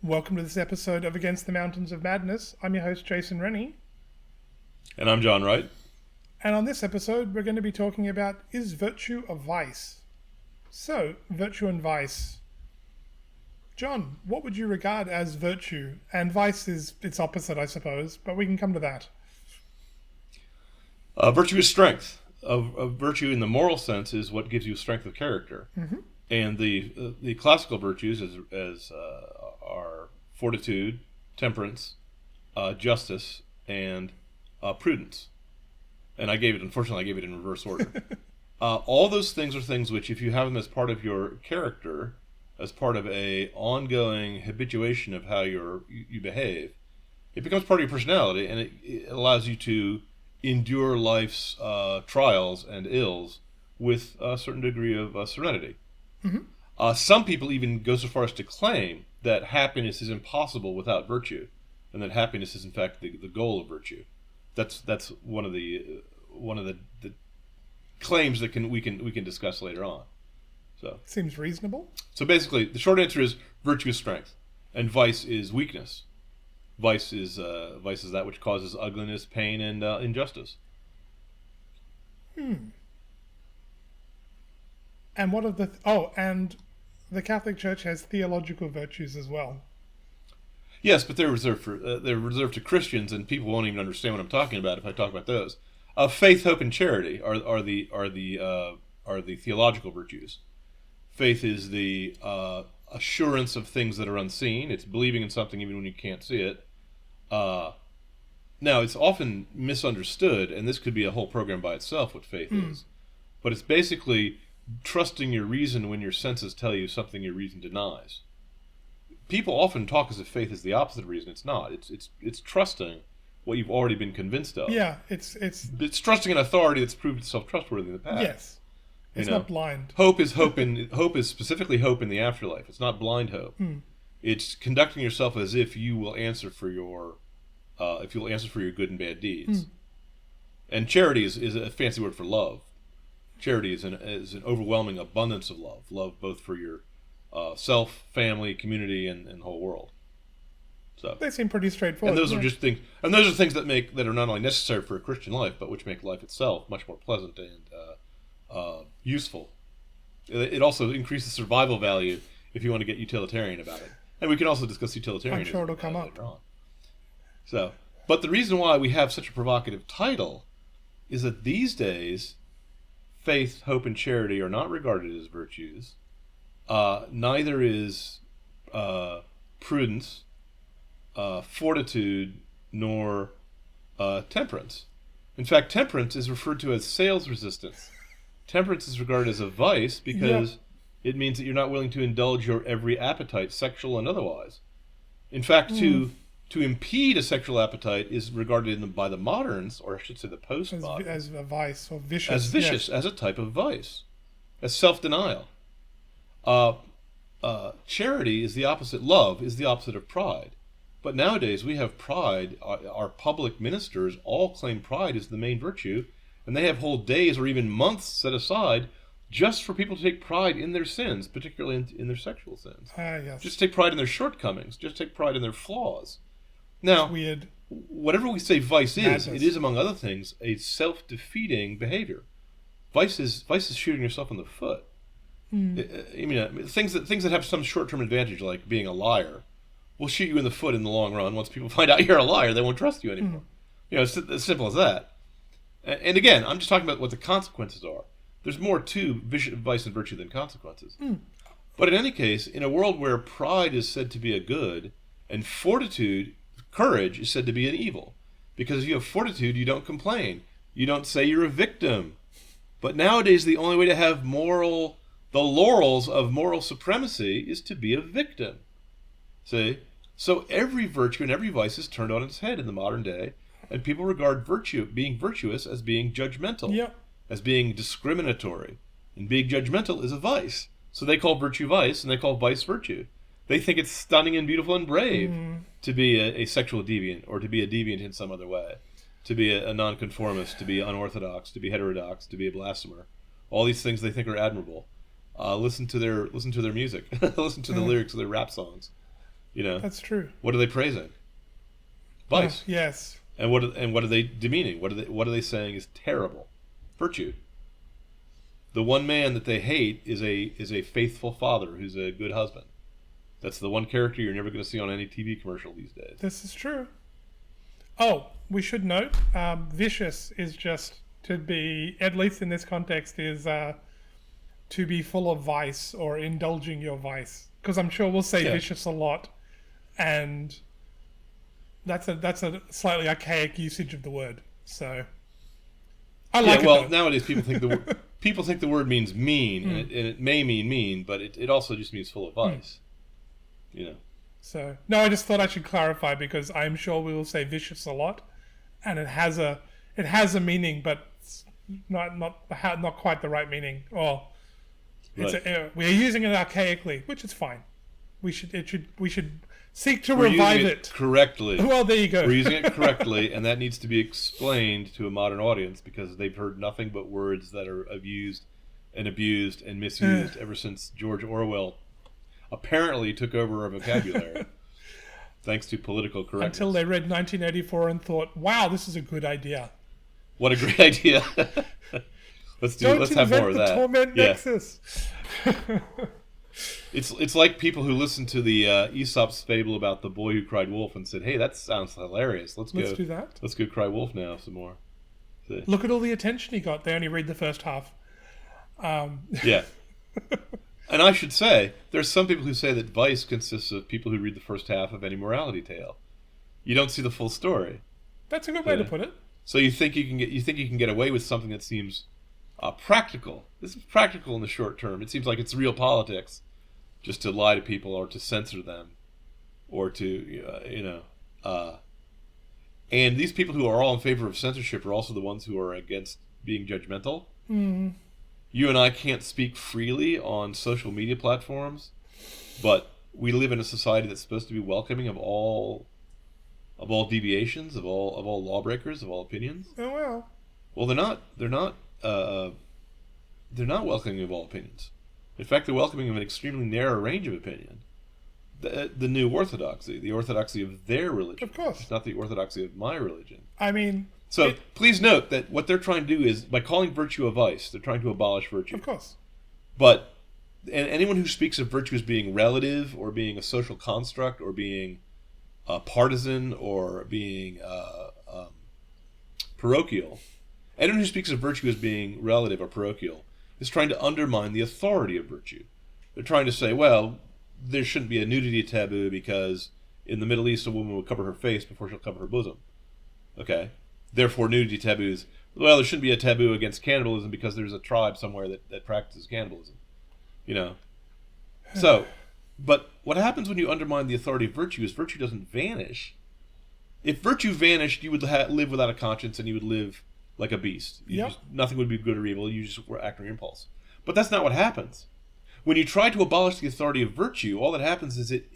Welcome to this episode of Against the Mountains of Madness. I'm your host, Jason Rennie. And I'm John Wright. And on this episode, we're going to be talking about, is virtue a vice? So, virtue and vice. John, what would you regard as virtue? And vice is its opposite, I suppose, but we can come to that. Virtue is strength. Virtue in the moral sense is what gives you strength of character. Mm-hmm. And the classical virtues are fortitude, temperance, justice, and prudence. And unfortunately, I gave it in reverse order. All those things are things which, if you have them as part of your character, as part of a ongoing habituation of how you behave, it becomes part of your personality, and it allows you to endure life's trials and ills with a certain degree of serenity. Mm-hmm. Some people even go so far as to claim that happiness is impossible without virtue, and that happiness is in fact the goal of virtue. That's one of the claims that we can discuss later on. So seems reasonable. So basically, the short answer is virtue is strength, and vice is weakness. Vice is that which causes ugliness, pain, and injustice. And what of and the Catholic Church has theological virtues as well. Yes, but they're reserved to Christians, and people won't even understand what I'm talking about if I talk about those. Faith, hope, and charity are the theological virtues. Faith is the assurance of things that are unseen. It's believing in something even when you can't see it. Now, it's often misunderstood, and this could be a whole program by itself, what faith is. But it's basically trusting your reason when your senses tell you something your reason denies. People often talk as if faith is the opposite of reason. It's not. It's trusting what you've already been convinced of. Yeah, it's trusting an authority that's proved itself trustworthy in the past. Yes, it's not blind. Hope is specifically hope in the afterlife. It's not blind hope. It's conducting yourself as if you will answer for your good and bad deeds. And charity is a fancy word for love. Charity is an overwhelming abundance of love. Love both for your self, family, community, and the whole world. So they seem pretty straightforward. And those are just things. And those are things that are not only necessary for a Christian life, but which make life itself much more pleasant and useful. It also increases survival value if you want to get utilitarian about it. And we can also discuss utilitarianism. I'm sure it'll come up. Later on. So, but the reason why we have such a provocative title is that these days, faith, hope, and charity are not regarded as virtues. Neither is prudence, fortitude, nor temperance. In fact, temperance is referred to as sales resistance. Temperance is regarded as a vice because it means that you're not willing to indulge your every appetite, sexual and otherwise. In fact, to impede a sexual appetite is regarded by the moderns, or I should say the postmoderns, as a vice or vicious. As vicious, as a type of vice, as self-denial. Charity is the opposite. Love is the opposite of pride. But nowadays we have pride. Our public ministers all claim pride is the main virtue, and they have whole days or even months set aside just for people to take pride in their sins, particularly in their sexual sins. Yes. Just take pride in their shortcomings. Just take pride in their flaws. Now, it's weird. Whatever we say vice is, Madness. it is, among other things, a self-defeating behavior. Vice is shooting yourself in the foot. Things that have some short-term advantage, like being a liar, will shoot you in the foot in the long run. Once people find out you're a liar, they won't trust you anymore. It's as simple as that. And again, I'm just talking about what the consequences are. There's more to vice and virtue than consequences. But in any case, in a world where pride is said to be a good, and fortitude, courage, is said to be an evil, because if you have fortitude, you don't complain. You don't say you're a victim. But nowadays, the only way to have the laurels of moral supremacy is to be a victim. See? So every virtue and every vice is turned on its head in the modern day, and people regard being virtuous as being judgmental, as being discriminatory. And being judgmental is a vice. So they call virtue vice, and they call vice virtue. They think it's stunning and beautiful and brave to be a sexual deviant, or to be a deviant in some other way, to be a nonconformist, to be unorthodox, to be heterodox, to be a blasphemer. All these things they think are admirable. Listen to their music. Listen to the lyrics of their rap songs. That's true. What are they praising? Vice. Yes. And what are they demeaning? What are they saying is terrible? Virtue. The one man that they hate is a faithful father who's a good husband. That's the one character you're never going to see on any TV commercial these days. This is true. Oh, we should note, vicious is just to be, at least in this context, is to be full of vice or indulging your vice. Because I'm sure we'll say vicious a lot, and that's a slightly archaic usage of the word. So I like it. Well, nowadays people think the word means mean, and it may mean mean, but it also just means full of vice. So no, I just thought I should clarify because I'm sure we will say vicious a lot, and it has a meaning, but it's not quite the right meaning. Or we are using it archaically, which is fine. We should seek to revive it correctly. Well, there you go. We're using it correctly, and that needs to be explained to a modern audience because they've heard nothing but words that are abused and misused ever since George Orwell apparently took over our vocabulary, thanks to political correctness. Until they read 1984 and thought, "Wow, this is a good idea." What a great idea! Let's have more of that. Torment nexus. It's like people who listened to the Aesop's fable about the boy who cried wolf and said, "Hey, that sounds hilarious. Let's do that. Let's go cry wolf now some more." See? Look at all the attention he got. They only read the first half. Yeah. And I should say, there's some people who say that vice consists of people who read the first half of any morality tale. You don't see the full story. That's a good way to put it. So you think you can get away with something that seems practical. This is practical in the short term. It seems like it's real politics, just to lie to people or to censor them, or to And these people who are all in favor of censorship are also the ones who are against being judgmental. Mm-hmm. You and I can't speak freely on social media platforms, but we live in a society that's supposed to be welcoming of all deviations, of all lawbreakers, of all opinions. Oh well. Well, they're not welcoming of all opinions. In fact, they're welcoming of an extremely narrow range of opinion. The new orthodoxy, the orthodoxy of their religion. Of course. It's not the orthodoxy of my religion. I mean... So please note that what they're trying to do is, by calling virtue a vice, they're trying to abolish virtue. Of course. But anyone who speaks of virtue as being relative, or being a social construct, or being partisan, or being parochial, anyone who speaks of virtue as being relative or parochial is trying to undermine the authority of virtue. They're trying to say, well, there shouldn't be a nudity taboo because in the Middle East a woman would cover her face before she'll cover her bosom. Okay? Therefore, nudity taboos. Well, there shouldn't be a taboo against cannibalism because there's a tribe somewhere that practices cannibalism. So, but what happens when you undermine the authority of virtue is virtue doesn't vanish. If virtue vanished, you would live without a conscience and you would live like a beast. Nothing would be good or evil. You just were acting on impulse. But that's not what happens. When you try to abolish the authority of virtue, all that happens is it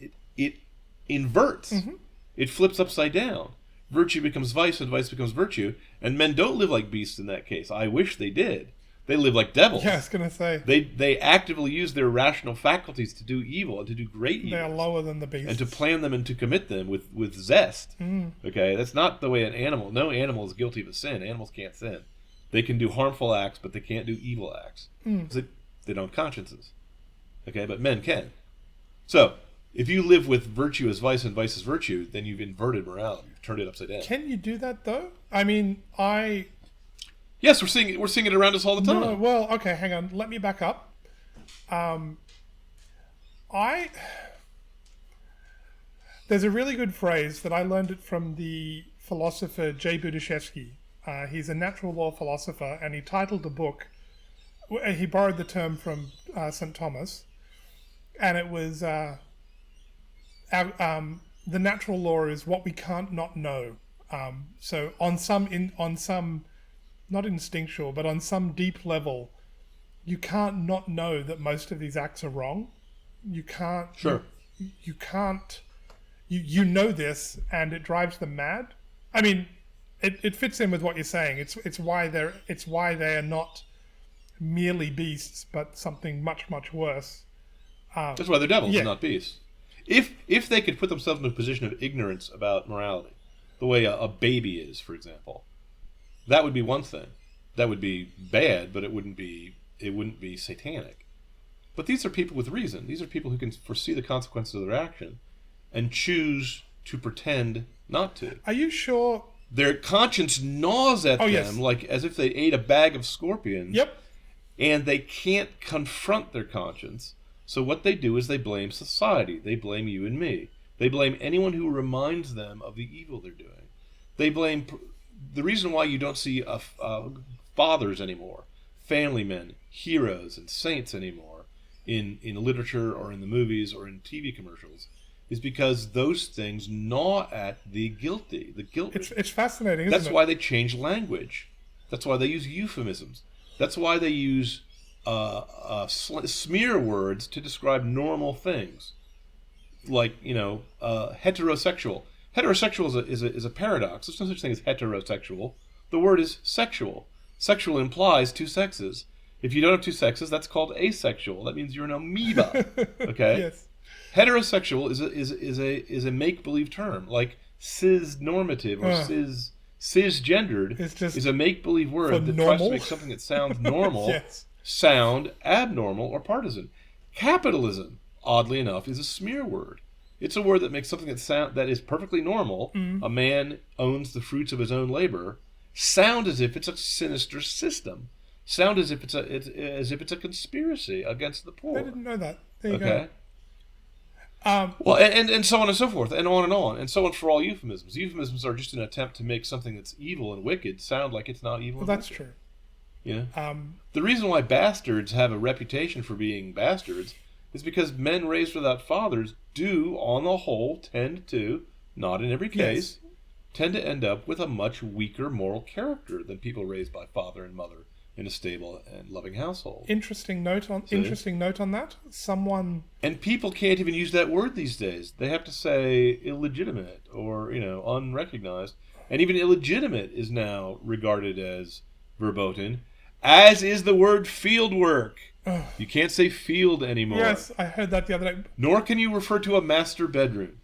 inverts. Mm-hmm. It flips upside down. Virtue becomes vice and vice becomes virtue. And men don't live like beasts in that case. I wish they did. They live like devils. Yeah, I was going to say. They actively use their rational faculties to do evil and to do great evil. They are lower than the beasts. And to plan them and to commit them with zest. Mm. Okay, that's not the way an animal... No animal is guilty of a sin. Animals can't sin. They can do harmful acts, but they can't do evil acts. Because they don't have consciences. Okay, but men can. So, if you live with virtue as vice and vice as virtue, then you've inverted morality. You've turned it upside down. Can you do that, though? I mean, Yes, we're seeing it around us all the time. No, well, okay, hang on. Let me back up. There's a really good phrase that I learned it from the philosopher J. Budiashevsky. He's a natural law philosopher, and he titled the book. He borrowed the term from St. Thomas, and it was the natural law is what we can't not know. So on some not instinctual, but on some deep level, you can't not know that most of these acts are wrong. You can't. Sure. You can't. You know this, and it drives them mad. I mean, it fits in with what you're saying. It's why they are not merely beasts, but something much, much worse. That's why they're devils, not beasts. If they could put themselves in a position of ignorance about morality, the way a baby is, for example, that would be one thing. That would be bad, but it wouldn't be satanic. But these are people with reason. These are people who can foresee the consequences of their action and choose to pretend not to. Are you sure? Their conscience gnaws at them yes. like as if they ate a bag of scorpions. Yep. And they can't confront their conscience. So what they do is they blame society. They blame you and me. They blame anyone who reminds them of the evil they're doing. They blame the reason why you don't see fathers anymore, family men, heroes, and saints anymore in literature or in the movies or in TV commercials is because those things gnaw at the guilty. The guilty. It's fascinating, isn't it? That's why they change language. That's why they use euphemisms. That's why they use smear words to describe normal things, like heterosexual. Heterosexual is a paradox. There's no such thing as heterosexual. The word is sexual. Sexual implies two sexes. If you don't have two sexes, that's called asexual. That means you're an amoeba. Okay. Yes. Heterosexual is a make believe term, like cis-normative or cisgendered is a make believe word that tries to make something that sounds normal yes. sound abnormal or partisan. Capitalism, oddly enough, is a smear word. It's a word that makes something that is perfectly normal. A man owns the fruits of his own labor. Sound as if it's a sinister system. Sound as if it's a conspiracy against the poor. I didn't know that. There you go. Well, and so on and so forth, and on, and so on for all euphemisms. Euphemisms are just an attempt to make something that's evil and wicked sound like it's not evil. Well, that's true. Yeah. The reason why bastards have a reputation for being bastards is because men raised without fathers do, on the whole, tend to, not in every case, tend to end up with a much weaker moral character than people raised by father and mother in a stable and loving household. Interesting note on that. Someone and people can't even use that word these days. They have to say illegitimate or unrecognized, and even illegitimate is now regarded as verboten, as is the word field work. You can't say field anymore. Yes, I heard that the other day. Nor can you refer to a master bedroom.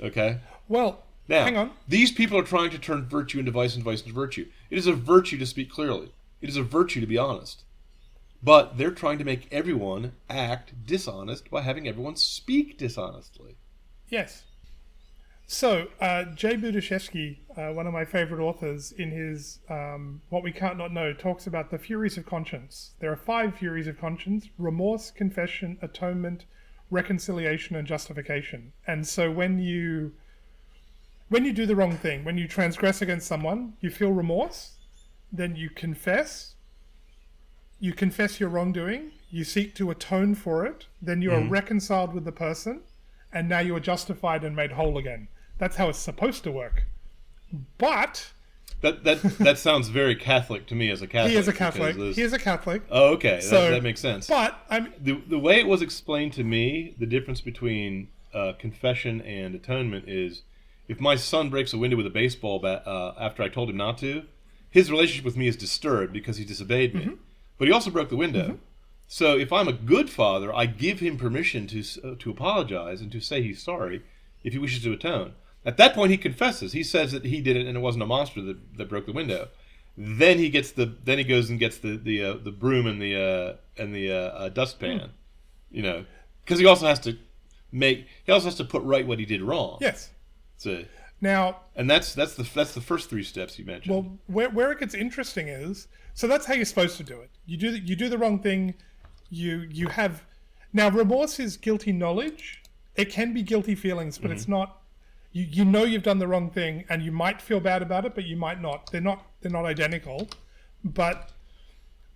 Okay. Well. Now, hang on. These people are trying to turn virtue into vice and vice into virtue. It is a virtue to speak clearly. It is a virtue to be honest. But they're trying to make everyone act dishonest by having everyone speak dishonestly. Yes. So, Jay Budiashevsky, one of my favorite authors, in his What We Can't Not Know, talks about the furies of conscience. There are 5 furies of conscience: remorse, confession, atonement, reconciliation, and justification. And so when you do the wrong thing, when you transgress against someone, you feel remorse, then you confess your wrongdoing, you seek to atone for it, then you are reconciled with the person, and now you are justified and made whole again. That's how it's supposed to work. But that sounds very Catholic to me as a Catholic. He is a Catholic. He is a Catholic. Oh, okay. So, that makes sense. But the way it was explained to me, the difference between confession and atonement is, if my son breaks a window with a baseball bat after I told him not to, his relationship with me is disturbed because he disobeyed me. But he also broke the window. So if I'm a good father, I give him permission to apologize and to say he's sorry if he wishes to atone. At that point, he confesses. He says that he did it and it wasn't a monster that broke the window. Then he goes and gets the broom and the dustpan, because he also has to put right what he did wrong. yes. So, Now, and that's the first 3 steps you mentioned. well, where it gets interesting is, so that's how you're supposed to do it. You do the wrong thing. You have, now remorse is guilty knowledge. It can be guilty feelings, but it's not. You know you've done the wrong thing, and you might feel bad about it, but you might not. They're not identical, but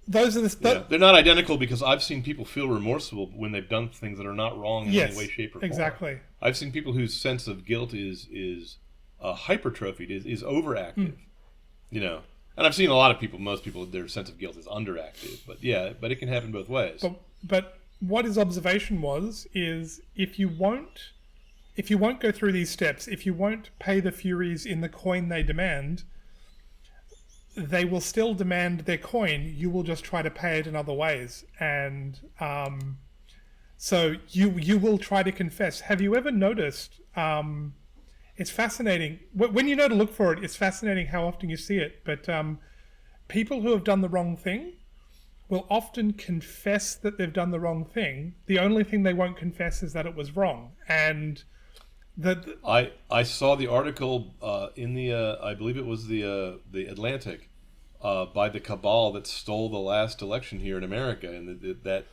those are they're not identical because I've seen people feel remorseful when they've done things that are not wrong in any way, shape, or form. Exactly. I've seen people whose sense of guilt is hypertrophied, is overactive. And I've seen a lot of most people, their sense of guilt is underactive. But it can happen both ways. But what his observation is if you won't go through these steps, if you won't pay the Furies in the coin they demand, they will still demand their coin. You will just try to pay it in other ways. And So you will try to confess. Have you ever noticed? It's fascinating when you know to look for it. It's fascinating how often you see it. But people who have done the wrong thing will often confess that they've done the wrong thing. The only thing they won't confess is that it was wrong. And I saw the article in the I believe it was the Atlantic by the cabal that stole the last election here in America, and that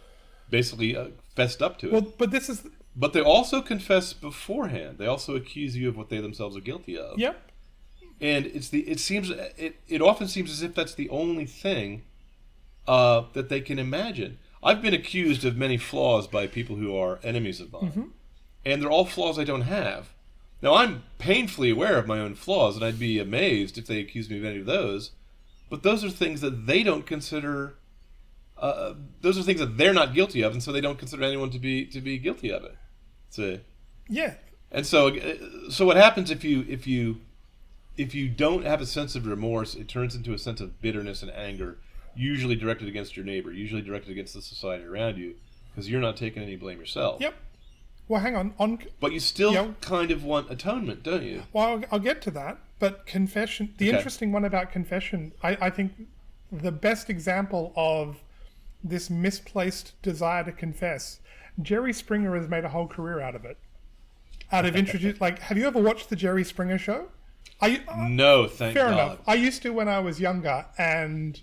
basically fessed up to it. Well, but this is. But they also confess beforehand. They also accuse you of what they themselves are guilty of. Yep. And it often seems as if that's the only thing that they can imagine. I've been accused of many flaws by people who are enemies of mine, and they're all flaws I don't have. Now, I'm painfully aware of my own flaws, and I'd be amazed if they accused me of any of those. But those are things that they don't consider. Those are things that they're not guilty of, and so they don't consider anyone to be guilty of it. So, yeah. And so what happens if you don't have a sense of remorse? It turns into a sense of bitterness and anger, usually directed against your neighbor, usually directed against the society around you, because you're not taking any blame yourself. Yep. Well, hang on. But you still kind of want atonement, don't you? Well, I'll get to that. But confession, the interesting one about confession, I think the best example of this misplaced desire to confess, Jerry Springer has made a whole career out of it. Have you ever watched the Jerry Springer show? No, thank God. Fair enough. I used to when I was younger, and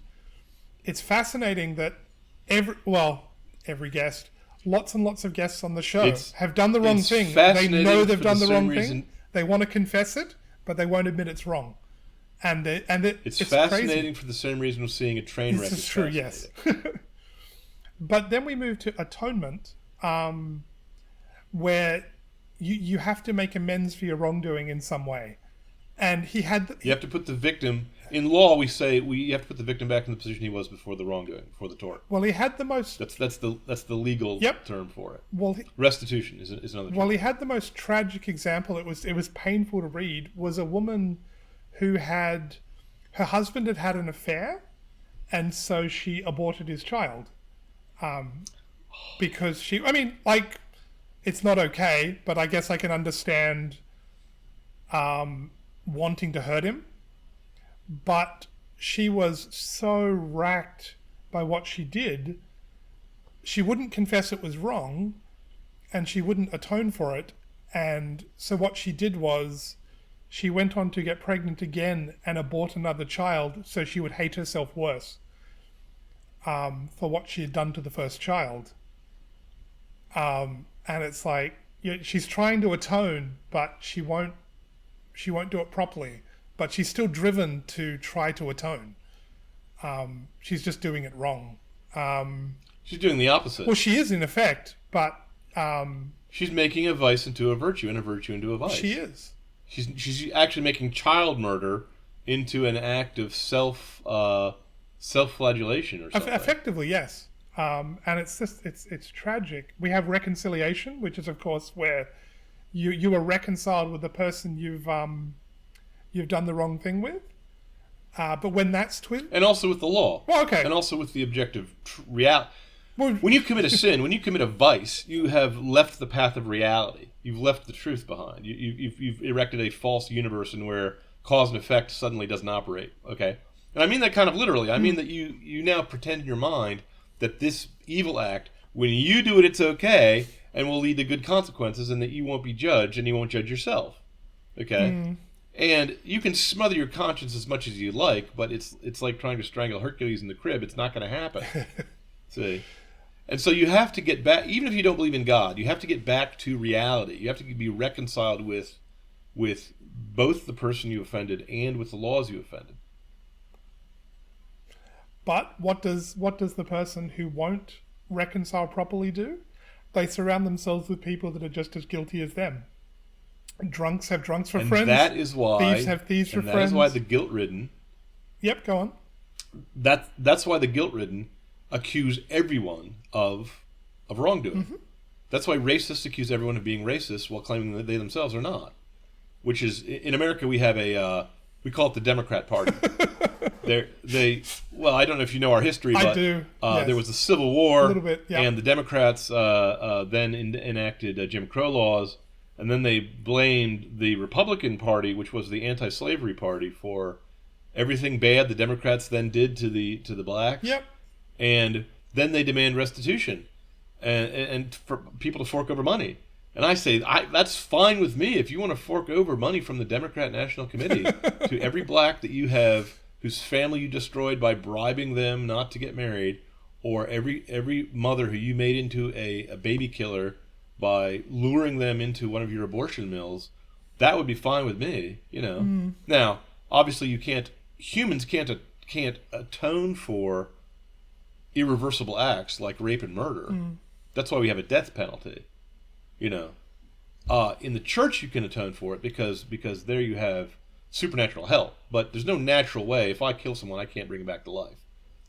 it's fascinating that every guest, lots and lots of guests on the show have done the wrong thing. They know they've done the wrong thing. They want to confess it, but they won't admit it's wrong. It's fascinating crazy. For the same reason of seeing a train wreck. This is true, yes. But then we move to atonement, where you have to make amends for your wrongdoing in some way. And he had... You have to put the victim... In law, we say you have to put the victim back in the position he was before the wrongdoing, before the tort. Well, he had the most... That's the legal term for it. Well, restitution is another term. Well, he had the most tragic example. It was painful to read. Was a woman who had... Her husband had an affair, and so she aborted his child. Because she... I mean, like, it's not okay, but I guess I can understand wanting to hurt him. But she was so racked by what she did, she wouldn't confess it was wrong, and she wouldn't atone for it. And so what she did was she went on to get pregnant again and abort another child so she would hate herself worse for what she had done to the first child. And it's like, she's trying to atone, but she won't do it properly. But she's still driven to try to atone. She's just doing it wrong. She's doing the opposite. Well, she is in effect, but she's making a vice into a virtue and a virtue into a vice. She is. She's actually making child murder into an act of self-flagellation or something. Effectively, yes. And it's just it's tragic. We have reconciliation, which is of course where you are reconciled with the person you've done the wrong thing with. But when that's and also with the law. Well, okay. And also with the objective reality. When you commit a sin, when you commit a vice, you have left the path of reality. You've left the truth behind. You've erected a false universe in where cause and effect suddenly doesn't operate. Okay, and I mean that kind of literally. I mean that you now pretend in your mind that this evil act, when you do it, it's okay and will lead to good consequences, and that you won't be judged and you won't judge yourself. Okay. And you can smother your conscience as much as you like, but it's like trying to strangle Hercules in the crib. It's not going to happen. See? And so you have to get back, even if you don't believe in God, you have to get back to reality. You have to be reconciled with both the person you offended and with the laws you offended. But what does the person who won't reconcile properly do? They surround themselves with people that are just as guilty as them. Drunks have drunks for friends. That is why thieves have thieves for friends. That is why the guilt-ridden. Yep, go on. That's why the guilt-ridden accuse everyone of wrongdoing. Mm-hmm. That's why racists accuse everyone of being racist while claiming that they themselves are not. Which is, in America, we have we call it the Democrat Party. Well, I don't know if you know our history, I but do. Yes. there was a Civil War, A little bit, yeah. and the Democrats then enacted Jim Crow laws, and then they blamed the Republican Party, which was the anti-slavery party, for everything bad the Democrats then did to the blacks. Yep. And then they demand restitution, and for people to fork over money. And I say, that's fine with me. If you want to fork over money from the Democrat National Committee to every black that you have whose family you destroyed by bribing them not to get married, or every mother who you made into a baby killer by luring them into one of your abortion mills, that would be fine with me, Now, obviously humans can't atone for irreversible acts like rape and murder. That's why we have a death penalty. In the church you can atone for it because there you have supernatural help. But there's no natural way. If I kill someone, I can't bring them back to life,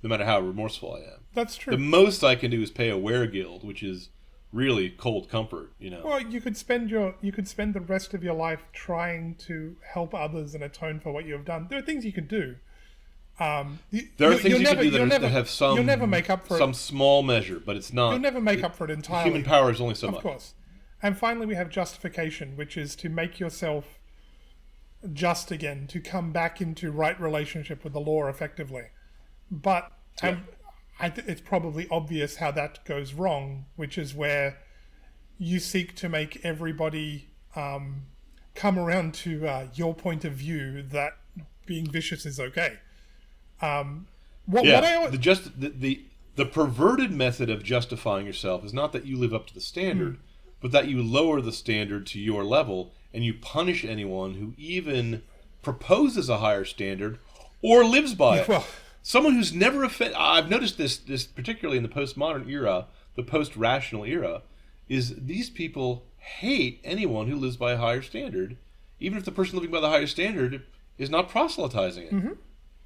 no matter how remorseful I am. That's true. The most I can do is pay a weregild, which is really cold comfort. Well, you could spend the rest of your life trying to help others and atone for what you have done. There are things you could do. There are things you can do that have some. You'll never make up for some small measure, but it's not. You'll never make up for it entirely. Human power is only so much. Of course. And finally, we have justification, which is to make yourself just again, to come back into right relationship with the law effectively. But it's probably obvious how that goes wrong, which is where you seek to make everybody come around to your point of view that being vicious is okay. The perverted method of justifying yourself is not that you live up to the standard, but that you lower the standard to your level and you punish anyone who even proposes a higher standard or lives by it. Well, someone who's never offended. I've noticed this particularly in the postmodern era, the post-rational era, is these people hate anyone who lives by a higher standard, even if the person living by the higher standard is not proselytizing it. Mm-hmm.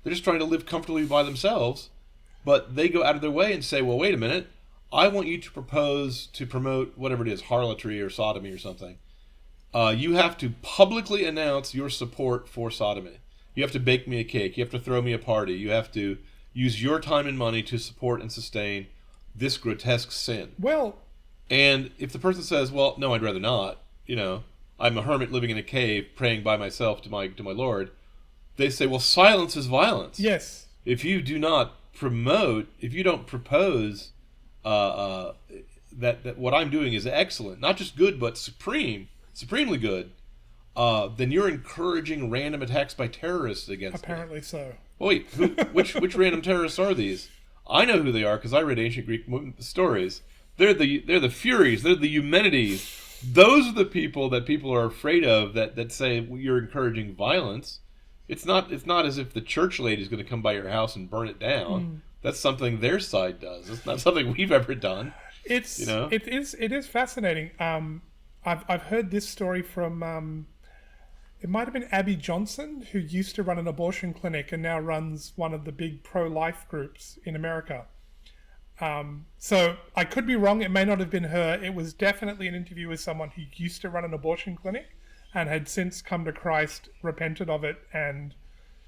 They're just trying to live comfortably by themselves, but they go out of their way and say, well, wait a minute, I want you to propose to promote whatever it is, harlotry or sodomy or something. You have to publicly announce your support for sodomy. You have to bake me a cake. You have to throw me a party. You have to use your time and money to support and sustain this grotesque sin. Well, and if the person says, well, no, I'd rather not, I'm a hermit living in a cave praying by myself to my Lord, they say, well, silence is violence. Yes. If you do not promote, if you don't propose that what I'm doing is excellent, not just good, but supremely good, then you're encouraging random attacks by terrorists against Apparently so. Wait, which random terrorists are these? I know who they are because I read ancient Greek stories. They're the Furies. They're the Eumenides. Those are the people that people are afraid of that say you're encouraging violence. It's not as if the church lady is going to come by your house and burn it down. That's something their side does. It's not something we've ever done. It is fascinating. I've heard this story from it might have been Abby Johnson, who used to run an abortion clinic and now runs one of the big pro-life groups in America. So I could be wrong. It may not have been her. It was definitely an interview with someone who used to run an abortion clinic and had since come to Christ, repented of it, and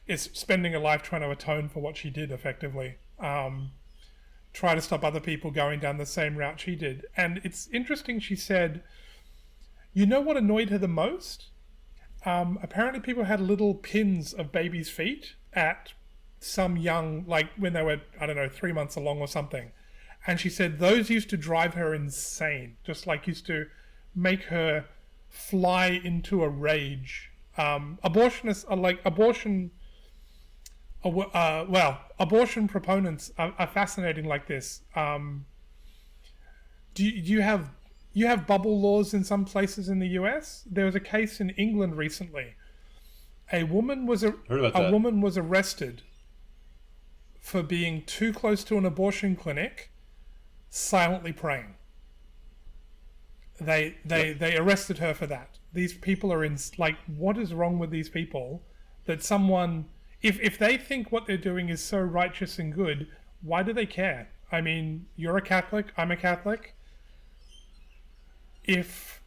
is spending a life trying to atone for what she did effectively. Try to stop other people going down the same route she did. And it's interesting, she said, you know what annoyed her the most? Apparently people had little pins of babies' feet at some young, like when they were, 3 months along or something. And she said those used to drive her insane, just like used to make her fly into a rage. Abortionists are like abortion proponents are fascinating like this. Do you have bubble laws in some places in the US? There was a case in England recently. A woman was arrested for being too close to an abortion clinic, silently praying. They arrested her for that. These people are what is wrong with these people that someone, if they think what they're doing is so righteous and good, why do they care? I mean, you're a Catholic, I'm a Catholic. If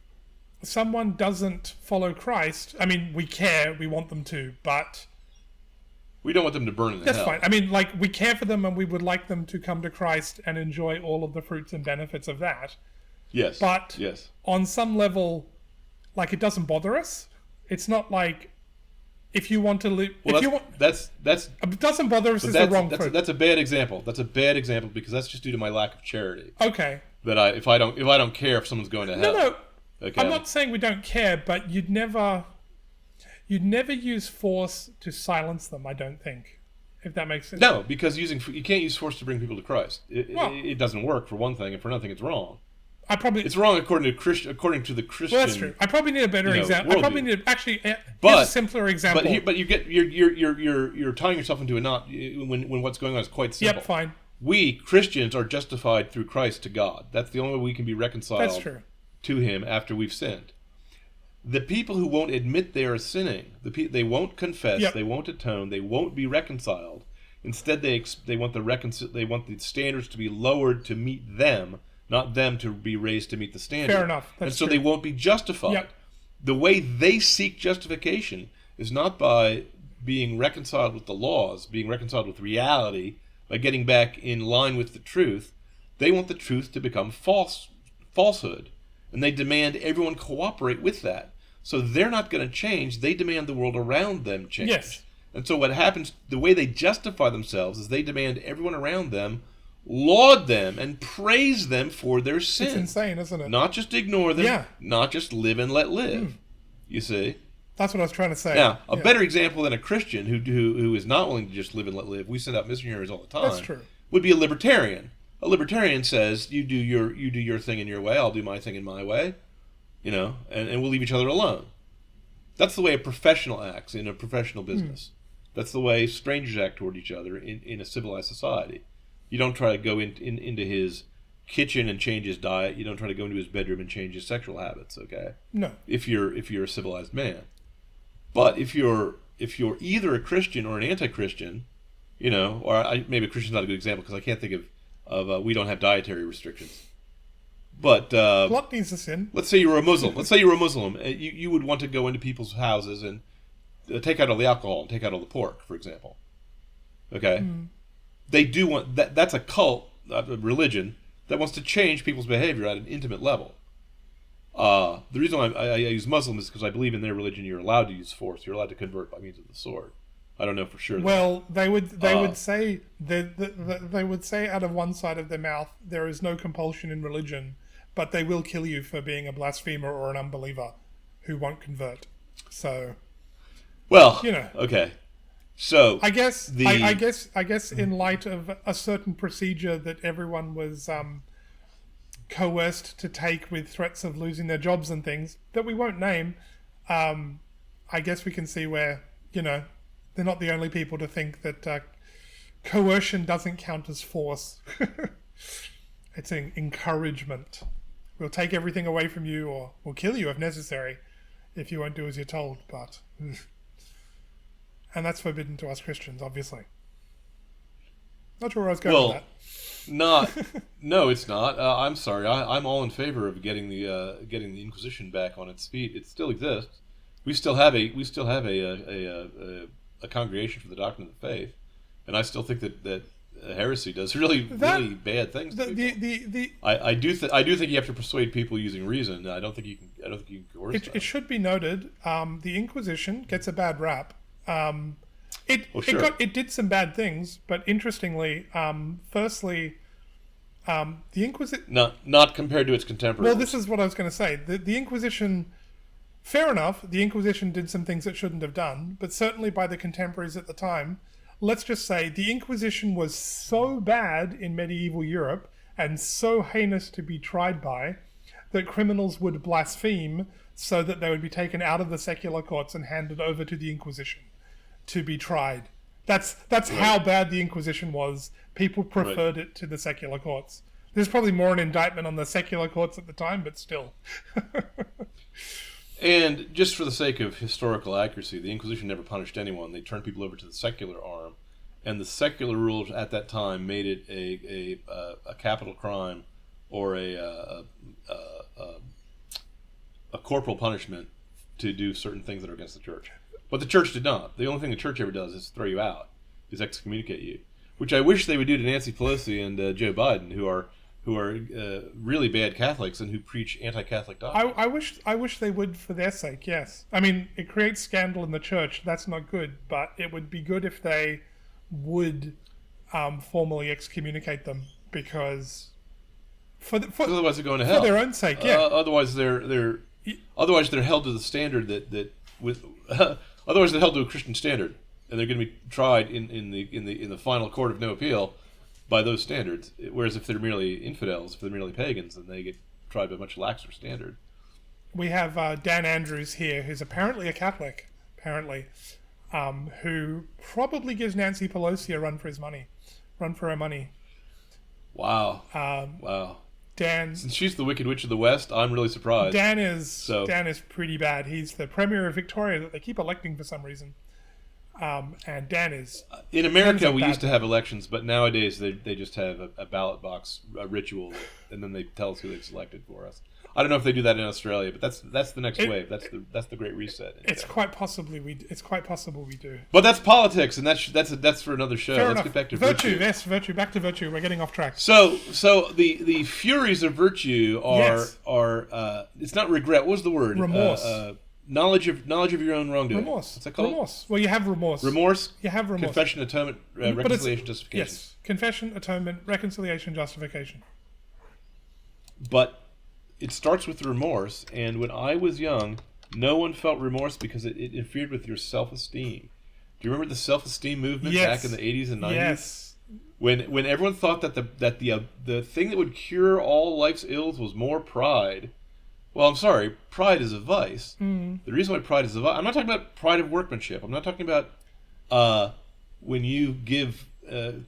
someone doesn't follow Christ, I mean, we care, we want them to, but We don't want them to burn in That's hell. fine. I mean, like, we care for them and we would like them to come to Christ and enjoy all of the fruits and benefits of that. Yes. But yes. on some level, like, it doesn't bother us. It's not like if you want to live. Well, if you want, that's it doesn't bother us is the that's, wrong that's, fruit. that's a bad example. That's a bad example because that's just due to my lack of charity. Okay. That if I don't care if someone's going to hell. No. Okay. I'm not saying we don't care, but you'd never use force to silence them. I don't think, if that makes sense. No, because you can't use force to bring people to Christ. Well, It doesn't work for one thing, and for nothing, it's wrong. It's wrong according to the Christian. Well, that's true. I probably need a better example. I probably need here's a simpler example. But you're tying yourself into a knot when what's going on is quite simple. Yep, fine. We Christians are justified through Christ to God. That's the only way we can be reconciled. That's true. To Him after we've sinned. The people who won't admit they are sinning, they won't confess, Yep. they won't atone, they won't be reconciled. Instead, they want the standards to be lowered to meet them, not them to be raised to meet the standard. Fair enough. That's and so true. they won't be justified. Yep. The way they seek justification is not by being reconciled with the laws, being reconciled with reality, by getting back in line with the truth. They want the truth to become falsehood. And they demand everyone cooperate with that. So they're not going to change. They demand the world around them change. Yes. And so what happens, the way they justify themselves is they demand everyone around them laud them and praise them for their sin. It's insane, isn't it? Not just ignore them. Yeah. Not just live and let live. You see? That's what I was trying to say. Now, a better example than a Christian who is not willing to just live and let live, we send out missionaries all the time, That's true. would be a libertarian. A libertarian says, you do your thing in your way, I'll do my thing in my way, and we'll leave each other alone. That's the way a professional acts in a professional business. That's the way strangers act toward each other in a civilized society. You don't try to go into his kitchen and change his diet. You don't try to go into his bedroom and change his sexual habits, okay? No. If you're a civilized man. But if you're either a Christian or an anti-Christian, maybe a Christian's not a good example because I can't think of we don't have dietary restrictions. But Gluttony's a sin. let's say you're a Muslim. You would want to go into people's houses and take out all the alcohol and take out all the pork, for example. Okay? They do want that. That's a cult, a religion that wants to change people's behavior at an intimate level. The reason I use Muslim is because I believe in their religion you're allowed to use force. You're allowed to convert by means of the sword. I don't know for sure. Well, they would say they would say out of one side of their mouth there is no compulsion in religion, but they will kill you for being a blasphemer or an unbeliever who won't convert. So, well, you know, okay. So I guess I guess in light of a certain procedure that everyone was coerced to take with threats of losing their jobs and things that we won't name, I guess we can see where, you know, they're not the only people to think that coercion doesn't count as force. It's an encouragement. We'll take everything away from you, or we'll kill you if necessary, if you won't do as you're told. But and that's forbidden to us Christians, obviously. Not sure where I was going with that. No, it's not. I'm sorry. I'm all in favor of getting the Inquisition back on its feet. It still exists. We still have a congregation for the doctrine of the faith, and I still think that heresy does really bad things. I do think you have to persuade people using reason. I don't think you can coerce them. It should be noted, the Inquisition gets a bad rap. It did some bad things, but interestingly, firstly, the Inquisition not compared to its contemporaries. Well, this is what I was going to say. The Inquisition, fair enough, the Inquisition did some things it shouldn't have done, but certainly by the contemporaries at the time, let's just say the Inquisition was so bad in medieval Europe and so heinous to be tried by that criminals would blaspheme so that they would be taken out of the secular courts and handed over to the Inquisition to be tried. That's right. How bad the Inquisition was. People preferred it to the secular courts. There's probably more an indictment on the secular courts at the time, but still. And just for the sake of historical accuracy, the Inquisition never punished anyone. They turned people over to the secular arm, and the secular rules at that time made it a capital crime or a corporal punishment to do certain things that are against the church. But the church did not. The only thing the church ever does is throw you out. is excommunicate you, which I wish they would do to Nancy Pelosi and Joe Biden, who are really bad Catholics and who preach anti-Catholic doctrine. I wish they would for their sake. Yes, I mean it creates scandal in the church. That's not good, but it would be good if they would formally excommunicate them because otherwise they're going to hell for their own sake. Yeah. Otherwise they're held to the standard that with otherwise they're held to a Christian standard, and they're going to be tried in the final court of no appeal by those standards. Whereas if they're merely infidels, if they're merely pagans, then they get tried by a much laxer standard. We have Dan Andrews here, who's apparently a Catholic, who probably gives Nancy Pelosi a run for her money. Wow. Wow. Dan, since she's the Wicked Witch of the West, I'm really surprised. Dan is pretty bad. He's the Premier of Victoria that they keep electing for some reason. And Dan is... In America, we used to have elections, but nowadays they just have a ballot box ritual, and then they tell us who they've selected for us. I don't know if they do that in Australia, but that's the next wave. That's the Great Reset. It's quite possible we do. But that's politics, and that's for another show. Fair Let's enough. get back to virtue. Yes, virtue. Back to virtue. We're getting off track. So the furies of virtue are it's not regret. What was the word? Remorse. Knowledge of your own wrongdoing. Remorse. What's that called? Remorse. Well, you have remorse. Remorse. You have remorse. Confession, atonement, reconciliation, justification. Yes. Confession, atonement, reconciliation, justification. But it starts with remorse, and when I was young, no one felt remorse because it interfered with your self-esteem. Do you remember the self-esteem movement back in the 80s and 90s? Yes. When everyone thought that the thing that would cure all life's ills was more pride. Well, I'm sorry, pride is a vice. Mm. The reason why pride is a vice, I'm not talking about pride of workmanship. I'm not talking about when you give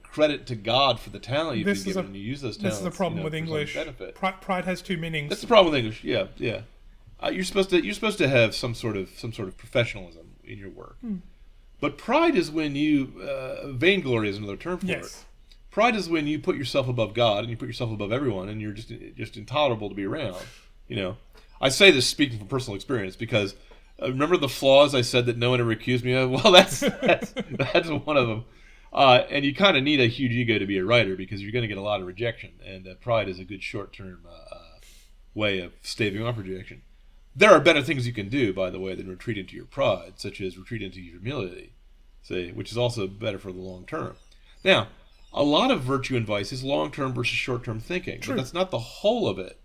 credit to God for the talent you've been given and you use those talents. This is the problem with English. Pride has two meanings. That's the problem with English. Yeah, yeah. You're supposed to have some sort of professionalism in your work. Mm. But pride is when you vainglory is another term for it. Pride is when you put yourself above God and you put yourself above everyone, and you're just intolerable to be around. You know. I say this speaking from personal experience because remember the flaws I said that no one ever accused me of? Well, that's one of them. And you kind of need a huge ego to be a writer because you're going to get a lot of rejection, and pride is a good short-term way of staving off rejection. There are better things you can do, by the way, than retreat into your pride, such as retreat into humility, which is also better for the long term. Now, a lot of virtue and vice is long-term versus short-term thinking. True. But that's not the whole of it,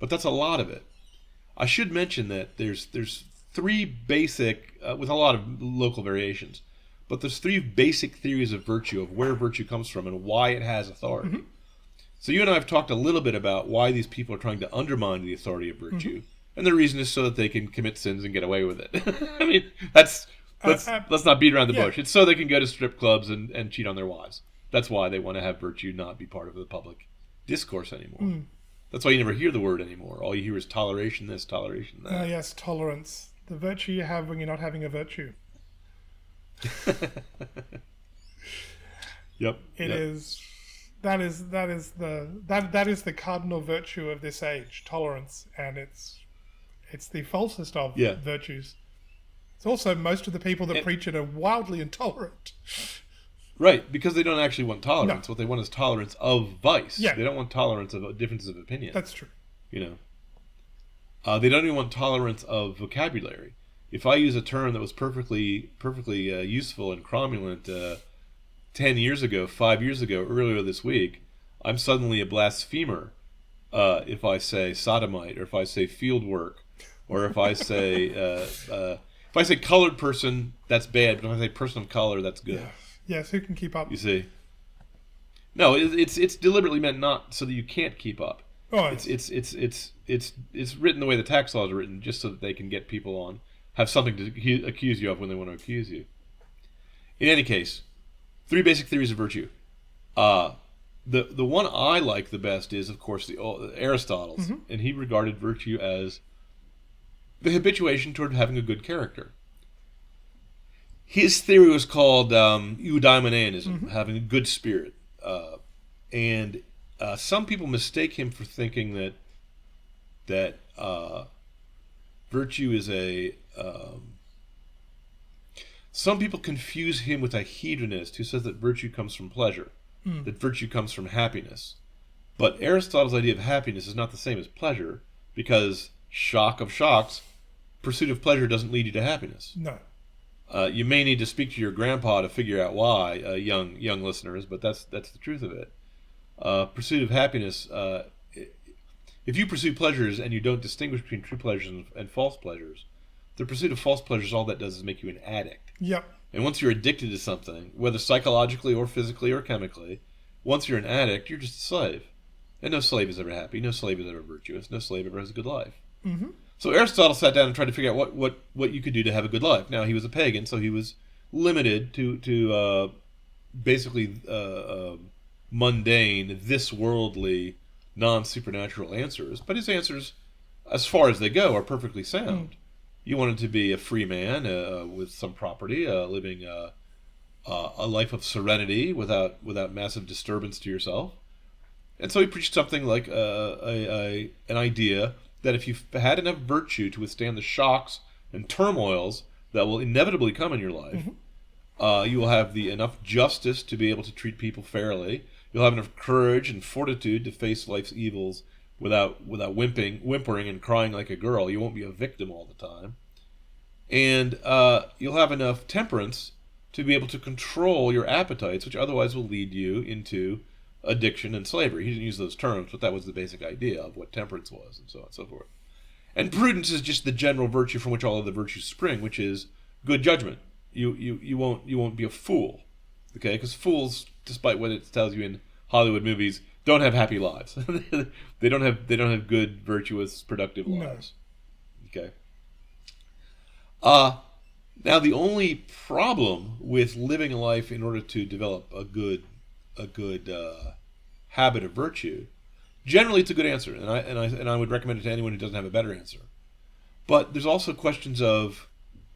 but that's a lot of it. I should mention that there's three basic, with a lot of local variations, but there's three basic theories of virtue, of where virtue comes from and why it has authority. Mm-hmm. So you and I have talked a little bit about why these people are trying to undermine the authority of virtue, mm-hmm. and the reason is so that they can commit sins and get away with it. I mean, let's not beat around the bush. It's so they can go to strip clubs and cheat on their wives. That's why they want to have virtue not be part of the public discourse anymore. Mm. That's why you never hear the word anymore. All you hear is toleration this, toleration that. Yes, tolerance. The virtue you have when you're not having a virtue. Yep. It is. That is the cardinal virtue of this age, tolerance, and it's the falsest of virtues. It's also most of the people that preach it are wildly intolerant. Right, because they don't actually want tolerance. No. What they want is tolerance of vice. Yeah. They don't want tolerance of differences of opinion. That's true. You know, they don't even want tolerance of vocabulary. If I use a term that was perfectly useful and cromulent 10 years ago, 5 years ago, earlier this week, I'm suddenly a blasphemer if I say sodomite, or if I say field work, or if I say colored person, that's bad. But if I say person of color, that's good. Yeah. Yes, who can keep up? You see, no, it's deliberately meant not so that you can't keep up. Oh, it's written the way the tax laws are written, just so that they can get people on, have something to accuse you of when they want to accuse you. In any case, three basic theories of virtue. The one I like the best is, of course, Aristotle's, mm-hmm. and he regarded virtue as the habituation toward having a good character. His theory was called eudaimoneanism, mm-hmm. having a good spirit. And some people mistake him for thinking that virtue is Some people confuse him with a hedonist who says that virtue comes from pleasure, that virtue comes from happiness. But Aristotle's idea of happiness is not the same as pleasure, because, shock of shocks, pursuit of pleasure doesn't lead you to happiness. No. You may need to speak to your grandpa to figure out why, young listeners, but that's the truth of it. Pursuit of happiness, if you pursue pleasures and you don't distinguish between true pleasures and false pleasures, the pursuit of false pleasures, all that does is make you an addict. Yep. And once you're addicted to something, whether psychologically or physically or chemically, once you're an addict, you're just a slave. And no slave is ever happy. No slave is ever virtuous. No slave ever has a good life. Mm-hmm. So Aristotle sat down and tried to figure out what you could do to have a good life. Now, he was a pagan, so he was limited to basically mundane, this worldly, non-supernatural answers. But his answers, as far as they go, are perfectly sound. You wanted to be a free man with some property, living a life of serenity without massive disturbance to yourself. And so he preached something like an idea that if you've had enough virtue to withstand the shocks and turmoils that will inevitably come in your life, you will have enough justice to be able to treat people fairly. You'll have enough courage and fortitude to face life's evils without whimpering and crying like a girl. You won't be a victim all the time. And you'll have enough temperance to be able to control your appetites, which otherwise will lead you into addiction and slavery. He didn't use those terms, but that was the basic idea of what temperance was, and so on and so forth. And prudence is just the general virtue from which all of the virtues spring, which is good judgment. You won't be a fool, okay? Because fools, despite what it tells you in Hollywood movies, don't have happy lives. They don't have good, virtuous, productive lives. No. Okay. Now the only problem with living a life in order to develop a good habit of virtue, generally it's a good answer, and I would recommend it to anyone who doesn't have a better answer. But there's also questions of,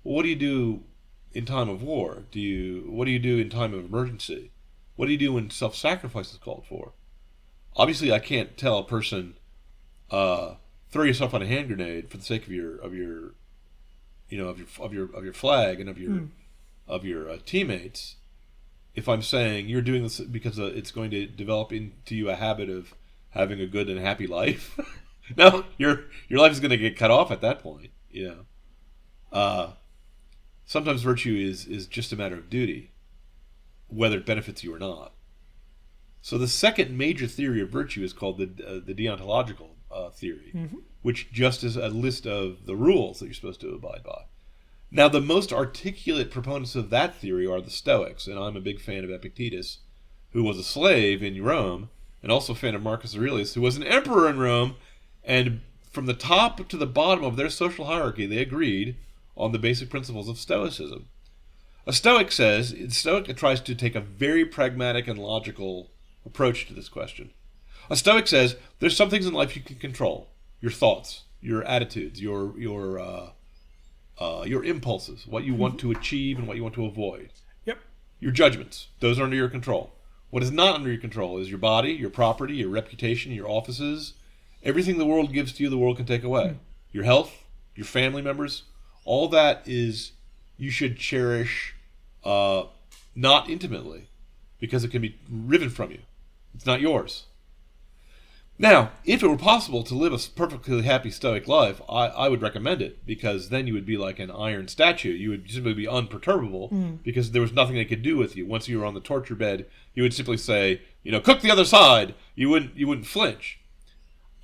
well, what do you do in time of war? What do you do in time of emergency? What do you do when self-sacrifice is called for? Obviously, I can't tell a person throw yourself on a hand grenade for the sake of your flag and of your teammates. If I'm saying you're doing this because it's going to develop into you a habit of having a good and happy life, no, your life is going to get cut off at that point. Sometimes virtue is just a matter of duty, whether it benefits you or not. So the second major theory of virtue is called the deontological theory, which just is a list of the rules that you're supposed to abide by. Now, the most articulate proponents of that theory are the Stoics, and I'm a big fan of Epictetus, who was a slave in Rome, and also a fan of Marcus Aurelius, who was an emperor in Rome, and from the top to the bottom of their social hierarchy, they agreed on the basic principles of Stoicism. A Stoic tries to take a very pragmatic and logical approach to this question. A Stoic says there's some things in life you can control: your thoughts, your attitudes, your impulses, what you want to achieve and what you want to avoid. Yep. Your judgments, those are under your control. What is not under your control is your body, your property, your reputation, your offices. Everything the world gives to you, the world can take away. Your health, your family members, all that is you should cherish not intimately, because it can be riven from you. It's not yours. Now, if it were possible to live a perfectly happy Stoic life, I would recommend it, because then you would be like an iron statue. You would simply be unperturbable, because there was nothing they could do with you. Once you were on the torture bed, you would simply say, cook the other side. You wouldn't flinch.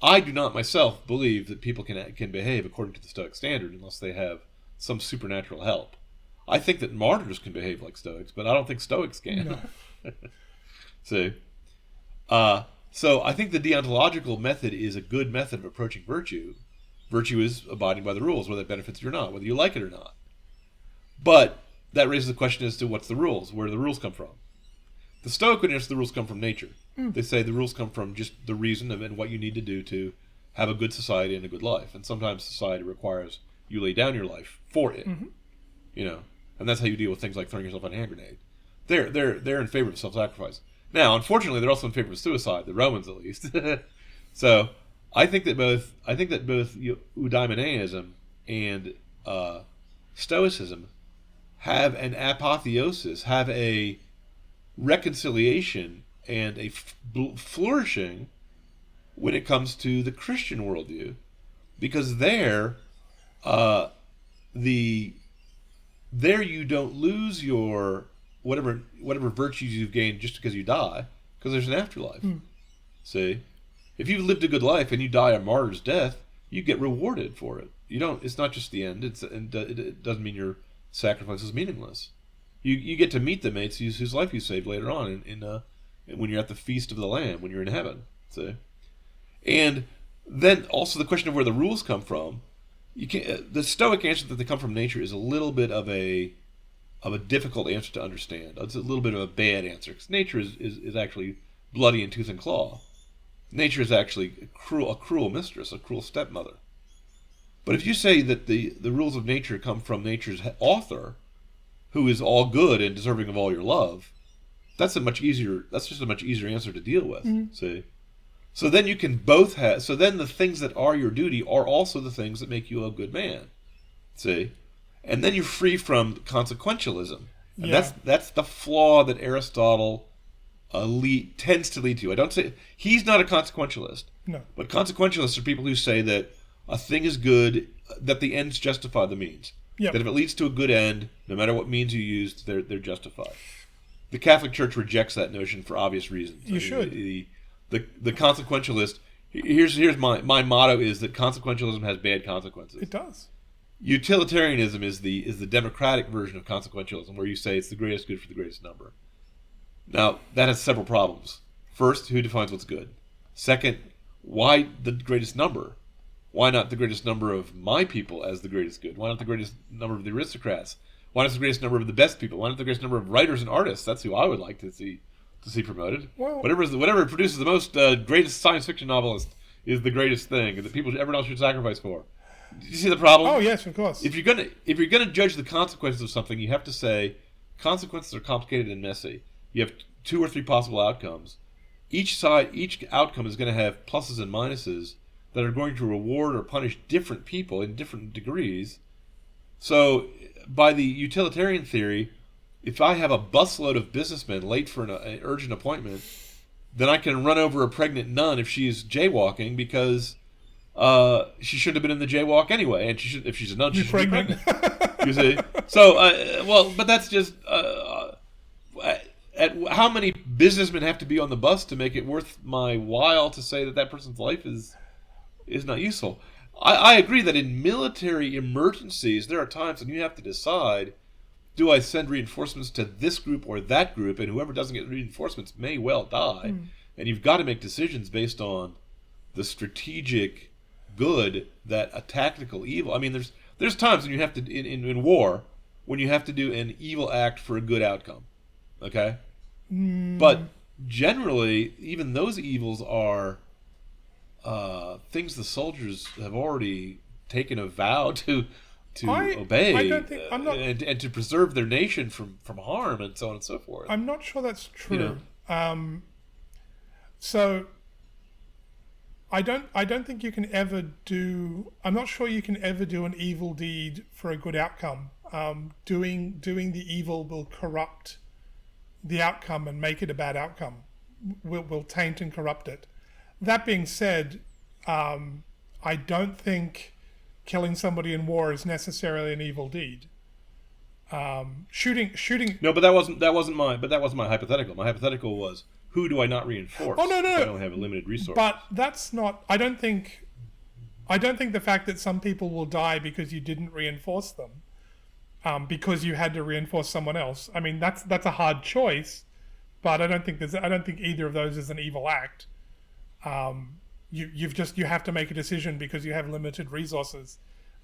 I do not myself believe that people can behave according to the Stoic standard unless they have some supernatural help. I think that martyrs can behave like Stoics, but I don't think Stoics can. No. See? So I think the deontological method is a good method of approaching virtue. Virtue is abiding by the rules, whether it benefits you or not, whether you like it or not. But that raises the question as to what's the rules, where do the rules come from? The Stoic would answer the rules come from nature. They say the rules come from just the reason and what you need to do to have a good society and a good life. And sometimes society requires you lay down your life for it. And that's how you deal with things like throwing yourself on a hand grenade. They're in favor of self-sacrifice. Now, unfortunately, they're also in favor of suicide, the Romans at least. So I think that both Eudaimonism and Stoicism have an apotheosis, have a reconciliation and a flourishing when it comes to the Christian worldview, because uh, there you don't lose your whatever virtues you've gained just because you die, because there's an afterlife. See, if you've lived a good life and you die a martyr's death, you get rewarded for it. You don't. It's not just the end. It doesn't mean your sacrifice is meaningless. You get to meet the mates whose life you saved later on when you're at the feast of the Lamb, when you're in heaven. See, and then also the question of where the rules come from. You can the Stoic answer that they come from nature is a little bit of a difficult answer to understand. It's a little bit of a bad answer, because nature is actually bloody in tooth and claw. Nature is actually a cruel mistress, a cruel stepmother. But if you say that the rules of nature come from nature's author, who is all good and deserving of all your love, that's just a much easier answer to deal with. See? So then you can both have. So then the things that are your duty are also the things that make you a good man. See, and then you're free from consequentialism, and that's the flaw that Aristotle tends to lead to. I don't say he's not a consequentialist. No, but consequentialists are people who say that a thing is good, that the ends justify the means. Yep. That if it leads to a good end, no matter what means you used, they're justified. The Catholic Church rejects that notion for obvious reasons. You should. The consequentialist. Here's my motto is that consequentialism has bad consequences. It does. Utilitarianism is the democratic version of consequentialism, where you say it's the greatest good for the greatest number. Now that has several problems. First, who defines what's good? Second, why the greatest number? Why not the greatest number of my people as the greatest good? Why not the greatest number of the aristocrats? Why not the greatest number of the best people? Why not the greatest number of writers and artists? That's who I would like to see promoted. Well, whatever produces the most greatest science fiction novelist is the greatest thing, and that everyone else should sacrifice for. Do you see the problem? Oh yes, of course. If you're gonna judge the consequences of something, you have to say consequences are complicated and messy. You have 2 or 3 possible outcomes. Each outcome is going to have pluses and minuses that are going to reward or punish different people in different degrees. So, by the utilitarian theory, if I have a busload of businessmen late for an urgent appointment, then I can run over a pregnant nun if she's jaywalking, because she shouldn't have been in the jaywalk anyway, and if she's a nun, she should be pregnant. You see? So, but that's just how many businessmen have to be on the bus to make it worth my while to say that person's life is not useful. I agree that in military emergencies, there are times when you have to decide, do I send reinforcements to this group or that group, and whoever doesn't get reinforcements may well die. And you've got to make decisions based on the strategic good that a tactical evil. I mean, there's times when you have to, in war, when you have to do an evil act for a good outcome. Okay? But generally, even those evils are things the soldiers have already taken a vow to obey, I don't think, and to preserve their nation from harm, and so on and so forth. I'm not sure that's true. So I don't think you can ever do. I'm not sure you can ever do an evil deed for a good outcome. Doing the evil will corrupt the outcome and make it a bad outcome. Will taint and corrupt it. That being said, I don't think killing somebody in war is necessarily an evil deed. Shooting. No, but that wasn't my hypothetical. My hypothetical was, who do I not reinforce? Oh no. If I don't have a limited resource. But that's not. I don't think the fact that some people will die because you didn't reinforce them, because you had to reinforce someone else. I mean, that's a hard choice, but I don't think either of those is an evil act. You have to make a decision because you have limited resources.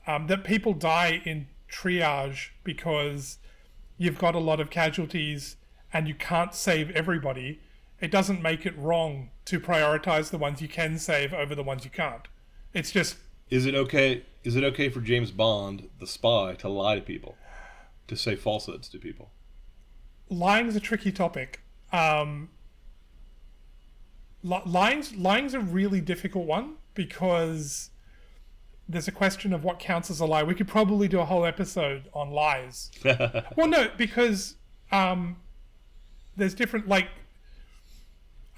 That people die in triage because you've got a lot of casualties and you can't save everybody. It doesn't make it wrong to prioritize the ones you can save over the ones you can't. It's just... Is it okay for James Bond, the spy, to lie to people? To say falsehoods to people? Lying's a tricky topic. Lying's a really difficult one, because there's a question of what counts as a lie. We could probably do a whole episode on lies. Well, no, because there's different, like,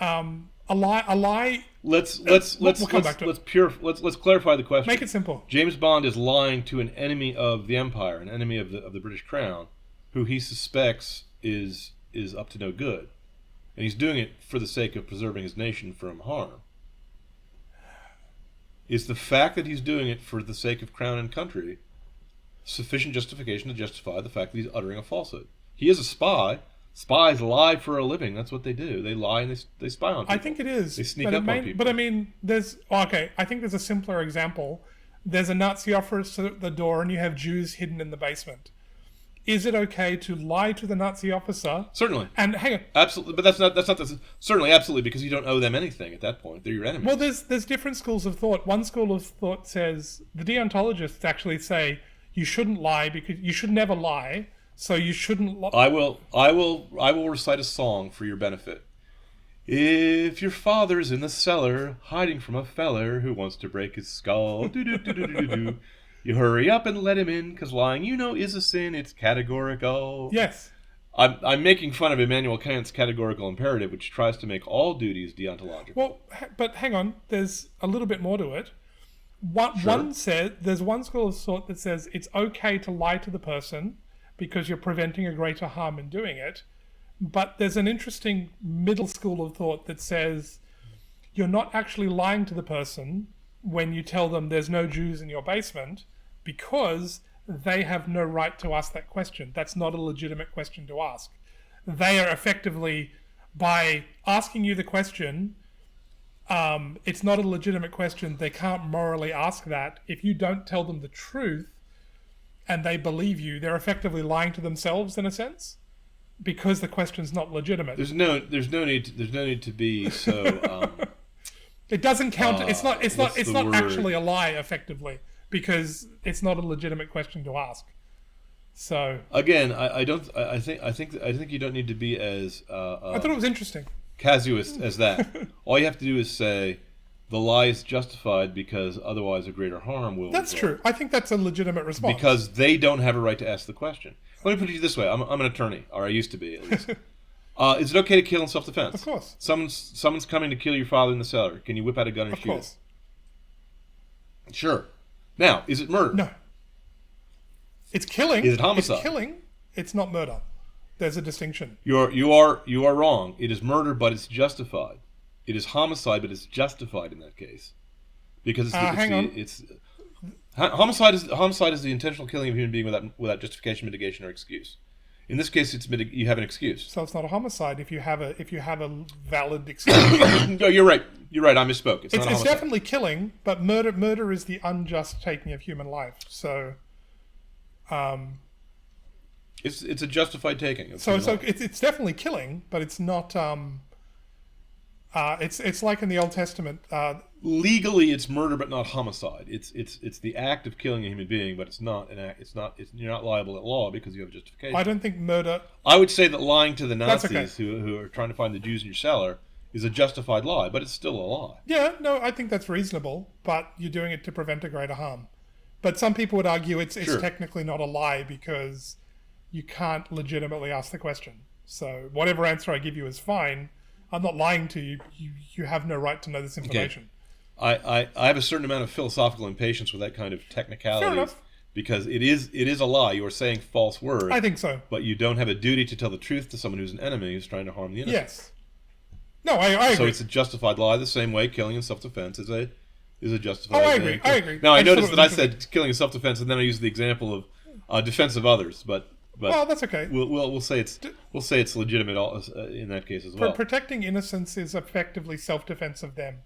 a lie. Let's clarify the question. Make it simple. James Bond is lying to an enemy of the Empire, an enemy of the British Crown, who he suspects is up to no good, and he's doing it for the sake of preserving his nation from harm. Is the fact that he's doing it for the sake of crown and country sufficient justification to justify the fact that he's uttering a falsehood? He is a spy. Spies lie for a living. That's what they do. They lie and they spy on people. I think it is. They sneak up on people. But I mean, I think there's a simpler example. There's a Nazi officer at the door and you have Jews hidden in the basement. Is it okay to lie to the Nazi officer? Certainly. And hang on. Absolutely, but certainly absolutely, because you don't owe them anything at that point. They're your enemy. Well, there's different schools of thought. One school of thought says, the deontologists actually say you shouldn't lie because you should never lie. So you shouldn't lie. I will recite a song for your benefit. If your father's in the cellar hiding from a feller who wants to break his skull, do. You hurry up and let him in, because lying, is a sin. It's categorical. Yes. I'm making fun of Immanuel Kant's categorical imperative, which tries to make all duties deontological. Well, but hang on. There's a little bit more to it. There's one school of thought that says it's okay to lie to the person because you're preventing a greater harm in doing it. But there's an interesting middle school of thought that says you're not actually lying to the person when you tell them there's no Jews in your basement, because they have no right to ask that question. That's not a legitimate question to ask. They are effectively, by asking you the question, it's not a legitimate question. They can't morally ask that. If you don't tell them the truth and they believe you, they're effectively lying to themselves in a sense, because the question's not legitimate. There's no need to be so. It doesn't count. It's not actually a lie effectively, because it's not a legitimate question to ask. So again, I think you don't need to be as I thought it was interesting, casuist as that. All you have to do is say the lie is justified because otherwise a greater harm will. That's true. I think that's a legitimate response, because they don't have a right to ask the question. Let me put it this way: I'm an attorney, or I used to be at least. Is it okay to kill in self-defense? Of course. Someone's coming to kill your father in the cellar. Can you whip out a gun and shoot him? Of course. Sure. Now, is it murder? No. It's killing. Is it homicide? It's killing. It's not murder. There's a distinction. You are wrong. It is murder, but it's justified. It is homicide, but it's justified in that case, because homicide is the intentional killing of a human being without justification, mitigation, or excuse. In this case, you have an excuse. So it's not a homicide if you have a valid excuse. No, you're right. I misspoke. It's not a homicide. It's definitely killing, but murder is the unjust taking of human life. So, it's a justified taking. So it's definitely killing, but it's not. It's like in the Old Testament. Legally, it's murder, but not homicide. It's the act of killing a human being, but it's not an act. You're not liable at law because you have a justification. I don't think murder. I would say that lying to the Nazis who are trying to find the Jews in your cellar is a justified lie, but it's still a lie. Yeah, no, I think that's reasonable, but you're doing it to prevent a greater harm. But some people would argue it's Sure. technically not a lie because you can't legitimately ask the question. So whatever answer I give you is fine. I'm not lying to you. You have no right to know this information. Okay. I have a certain amount of philosophical impatience with that kind of technicality. Fair enough. Because it is a lie. You are saying false words. I think so. But you don't have a duty to tell the truth to someone who's an enemy who's trying to harm the innocent. Yes. No, I agree. So it's a justified lie the same way killing in self-defense is a justified lie. I agree. Now, I noticed that I said killing in self-defense and then I used the example of defense of others, but well, that's okay. We'll say it's legitimate in that case as well. Protecting innocence is effectively self-defense of them.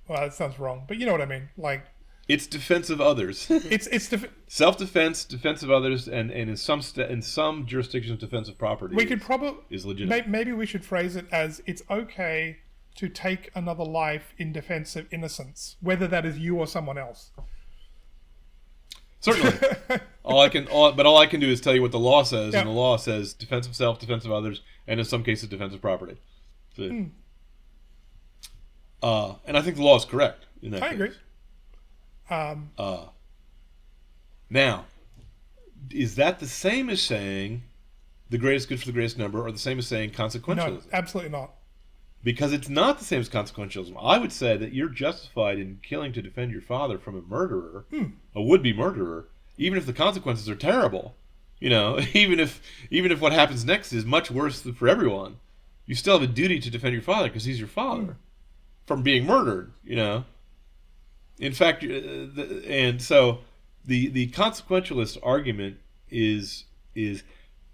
Well, that sounds wrong, but you know what I mean. Like, it's defense of others. it's self-defense, defense of others, and in some jurisdictions, defense of property. We could probably is legitimate. Maybe we should phrase it as it's okay to take another life in defense of innocence, whether that is you or someone else. Certainly. all I can do is tell you what the law says, and the law says defense of self, defense of others, and in some cases defense of property. So, and I think the law is correct in that case. I agree. Now, is that the same as saying the greatest good for the greatest number, or the same as saying consequentialism? No, absolutely not. Because it's not the same as consequentialism. I would say that you're justified in killing to defend your father from a murderer, a would-be murderer, even if the consequences are terrible. You know, even if what happens next is much worse for everyone, you still have a duty to defend your father because he's your father from being murdered. You know, in fact, and so the consequentialist argument is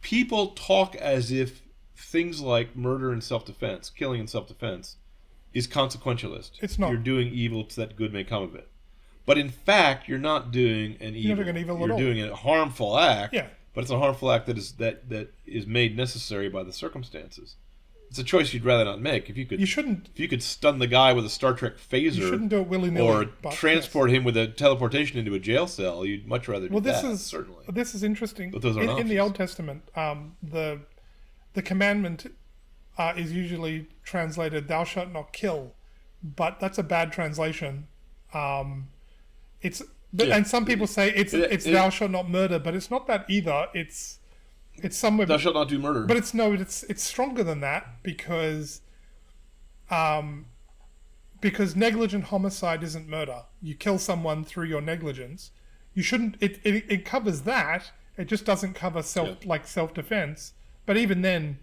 people talk as if things like murder in self-defense, killing in self-defense, is consequentialist. It's not. You're doing evil so that good may come of it. But in fact, you're not doing an evil. You're not doing an evil at You're all. doing a harmful act. Yeah. But it's a harmful act that is made necessary by the circumstances. It's a choice you'd rather not make. If you could stun the guy with a Star Trek phaser, You shouldn't do it willy-nilly. or but transport him with a teleportation into a jail cell, you'd much rather do that. Certainly. This is interesting. But those are in the options. Old Testament, the commandment is usually translated "Thou shalt not kill," but that's a bad translation. And some people say it's "Thou shalt not murder," but it's not that either. It's somewhere. Thou shalt not do murder. But it's stronger than that because negligent homicide isn't murder. You kill someone through your negligence. You shouldn't. It covers that. It just doesn't cover self-defense. But even then,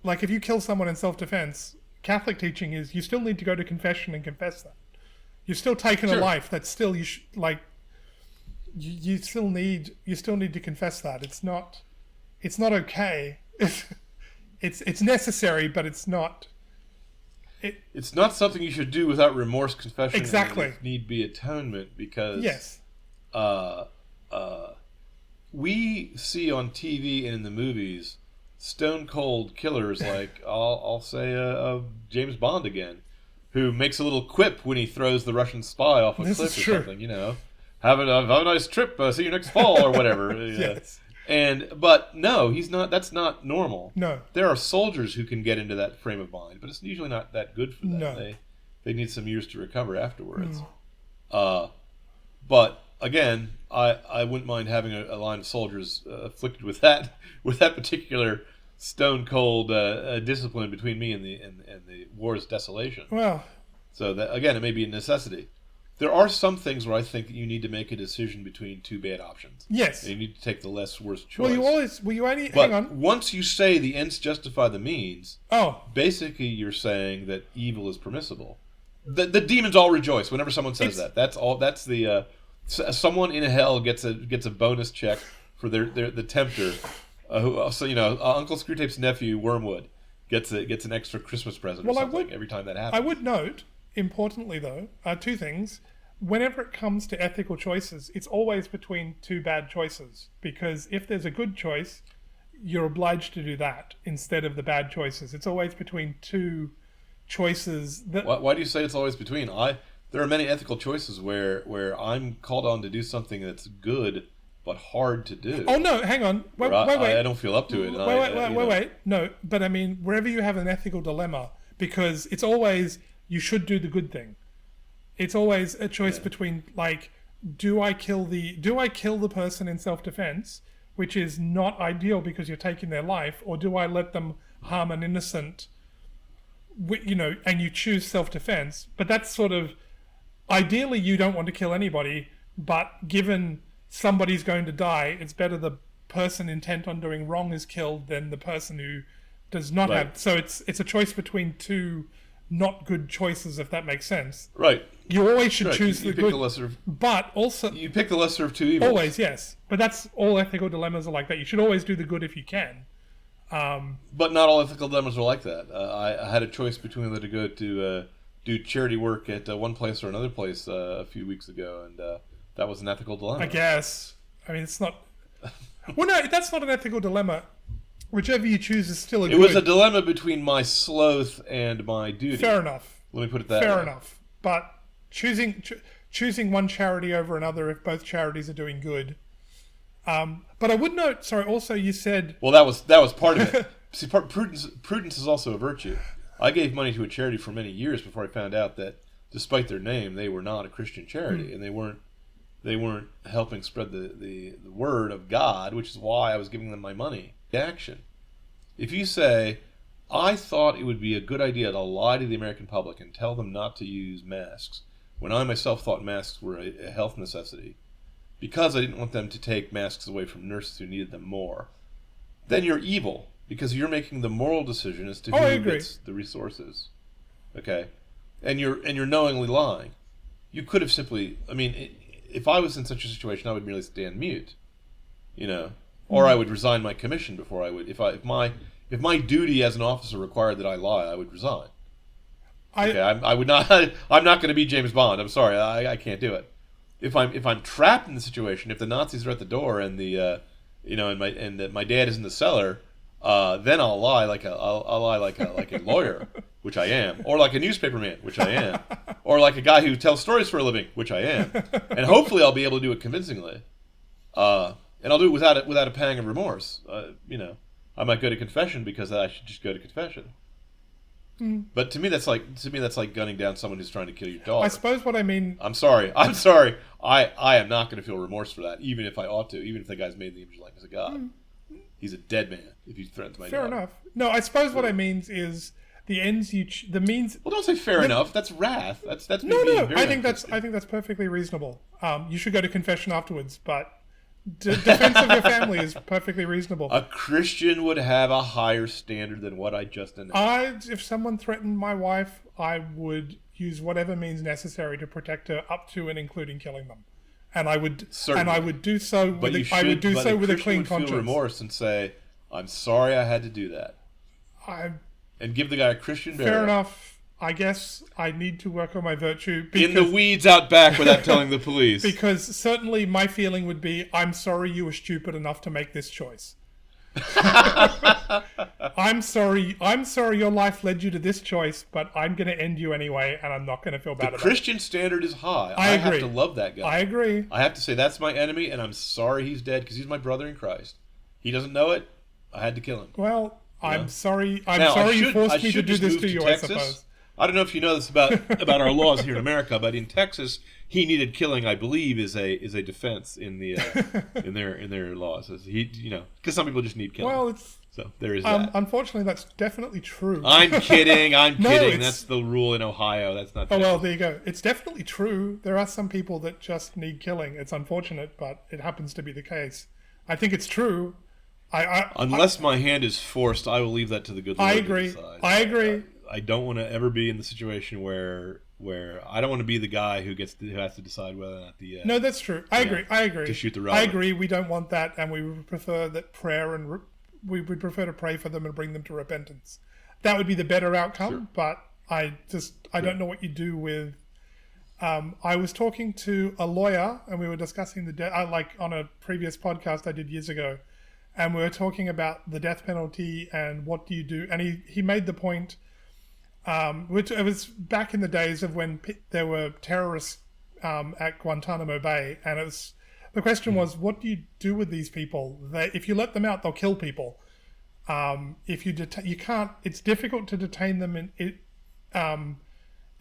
like if you kill someone in self-defense, Catholic teaching is you still need to go to confession and confess that. You're still taking a life. That's still you still need to confess that. It's not okay. It's necessary, but it's not. It's not something you should do without remorse, confession, Exactly. and if need be atonement, because Yes. We see on TV and in the movies stone cold killers like I'll say James Bond again, who makes a little quip when he throws the Russian spy off a This cliff is or true. something. You know, have a nice trip. See you next fall or whatever. Yes. But no, he's not. That's not normal. No. There are soldiers who can get into that frame of mind, but it's usually not that good for them. No. They need some years to recover afterwards. But again, I wouldn't mind having a line of soldiers afflicted with that particular stone cold discipline between me and the war's desolation. Well. So that again, it may be a necessity. There are some things where I think that you need to make a decision between two bad options. Yes. And you need to take the less worst choice. Hang But on. once you say the ends justify the means, Oh. basically you're saying that evil is permissible. The demons all rejoice whenever someone says that. That's all. That's the someone in hell gets a bonus check for the tempter. Uncle Screwtape's nephew Wormwood gets an extra Christmas present or something every time that happens. I would note, importantly though, two things. Whenever it comes to ethical choices, it's always between two bad choices. Because if there's a good choice, you're obliged to do that instead of the bad choices. It's always between two choices. Why do you say it's always between? There are many ethical choices where I'm called on to do something that's good but hard to do. Oh no, hang on. Wait. I don't feel up to it. Wait. No, but I mean, wherever you have an ethical dilemma, because it's always you should do the good thing. It's always a choice between like, do I kill the person in self-defense, which is not ideal because you're taking their life, or do I let them harm an innocent? And you choose self-defense, but that's sort of ideally you don't want to kill anybody, but given somebody's going to die, it's better the person intent on doing wrong is killed than the person who does not have. So it's a choice between two not good choices, if that makes sense. Right. You always should choose you the pick good, the lesser, but also you pick the lesser of two evils. Always, yes. But that's all ethical dilemmas are like that. You should always do the good if you can. But not all ethical dilemmas are like that. I had a choice between whether to go to do charity work at one place or another place a few weeks ago, and that was an ethical dilemma. I guess. I mean, it's not. Well, no, that's not an ethical dilemma. Whichever you choose is still a good. It was a dilemma between my sloth and my duty. Fair enough. Let me put it that way. Fair enough. But choosing one charity over another if both charities are doing good. But I would note, sorry, also you said... Well, that was part of it. See, prudence is also a virtue. I gave money to a charity for many years before I found out that, despite their name, they were not a Christian charity, and they They weren't helping spread the word of God, which is why I was giving them my money. Action. If you say, I thought it would be a good idea to lie to the American public and tell them not to use masks, when I myself thought masks were a health necessity, because I didn't want them to take masks away from nurses who needed them more, then you're evil, because you're making the moral decision as to who gets the resources. Okay? And you're knowingly lying. You could have simply, I mean, if I was in such a situation, I would merely stand mute, or I would resign my commission before I would. If my duty as an officer required that I lie, I would resign. I would not. I'm not going to be James Bond. I'm sorry, I can't do it. If I'm trapped in the situation, if the Nazis are at the door and and my dad is in the cellar, then I'll lie like a lawyer, which I am, or like a newspaperman, which I am, or like a guy who tells stories for a living, which I am, and hopefully I'll be able to do it convincingly, and I'll do it without a pang of remorse. I might go to confession because I should just go to confession. But to me that's like gunning down someone who's trying to kill your dog. I suppose what I mean. I'm sorry. I am not going to feel remorse for that, even if I ought to, even if the guy's made in the image and likeness of God. He's a dead man if he threatens my dog. Fair enough. No, I suppose what I mean is the ends the means. Well, don't say fair enough. That's wrath. That's no. I think that's perfectly reasonable. You should go to confession afterwards, but defense of your family is perfectly reasonable. A Christian would have a higher standard than what I just announced. If someone threatened my wife, I would use whatever means necessary to protect her, up to and including killing them. And I would do so with a clean conscience. Feel remorse and say, "I'm sorry I had to do that." And give the guy a Christian burial. Fair enough. I guess I need to work on my virtue. In the weeds out back without telling the police. Because certainly my feeling would be, I'm sorry you were stupid enough to make this choice. I'm sorry your life led you to this choice, but I'm going to end you anyway, and I'm not going to feel bad about it. The Christian standard is high. I agree. Have to love that guy. I agree. I have to say that's my enemy, and I'm sorry he's dead because he's my brother in Christ. He doesn't know it. I had to kill him. Well, I'm sorry. You forced me to do this to you, Texas. I suppose. I don't know if you know this about our laws here in America, but in Texas, he needed killing, I believe, is a defense in the in their laws. Because some people just need killing. Well, so there is that. Unfortunately, that's definitely true. I'm kidding. That's the rule in Ohio. That's not. Oh well, there you go. It's definitely true. There are some people that just need killing. It's unfortunate, but it happens to be the case. I think it's true. Unless my hand is forced, I will leave that to the good Lord. I agree. I agree. I don't want to ever be in the situation where I don't want to be the guy who has to decide whether or not the. No, that's true. I agree. To shoot the robber. I agree. We don't want that, and we would prefer that we would prefer to pray for them and bring them to repentance. That would be the better outcome. Sure. But I don't know what you do with. I was talking to a lawyer, and we were discussing like on a previous podcast I did years ago, and we were talking about the death penalty and what do you do, and he made the point. Which it was back in the days of when there were terrorists at Guantanamo Bay, and the question was, what do you do with these people? If you let them out, they'll kill people. If you can't. It's difficult to detain them.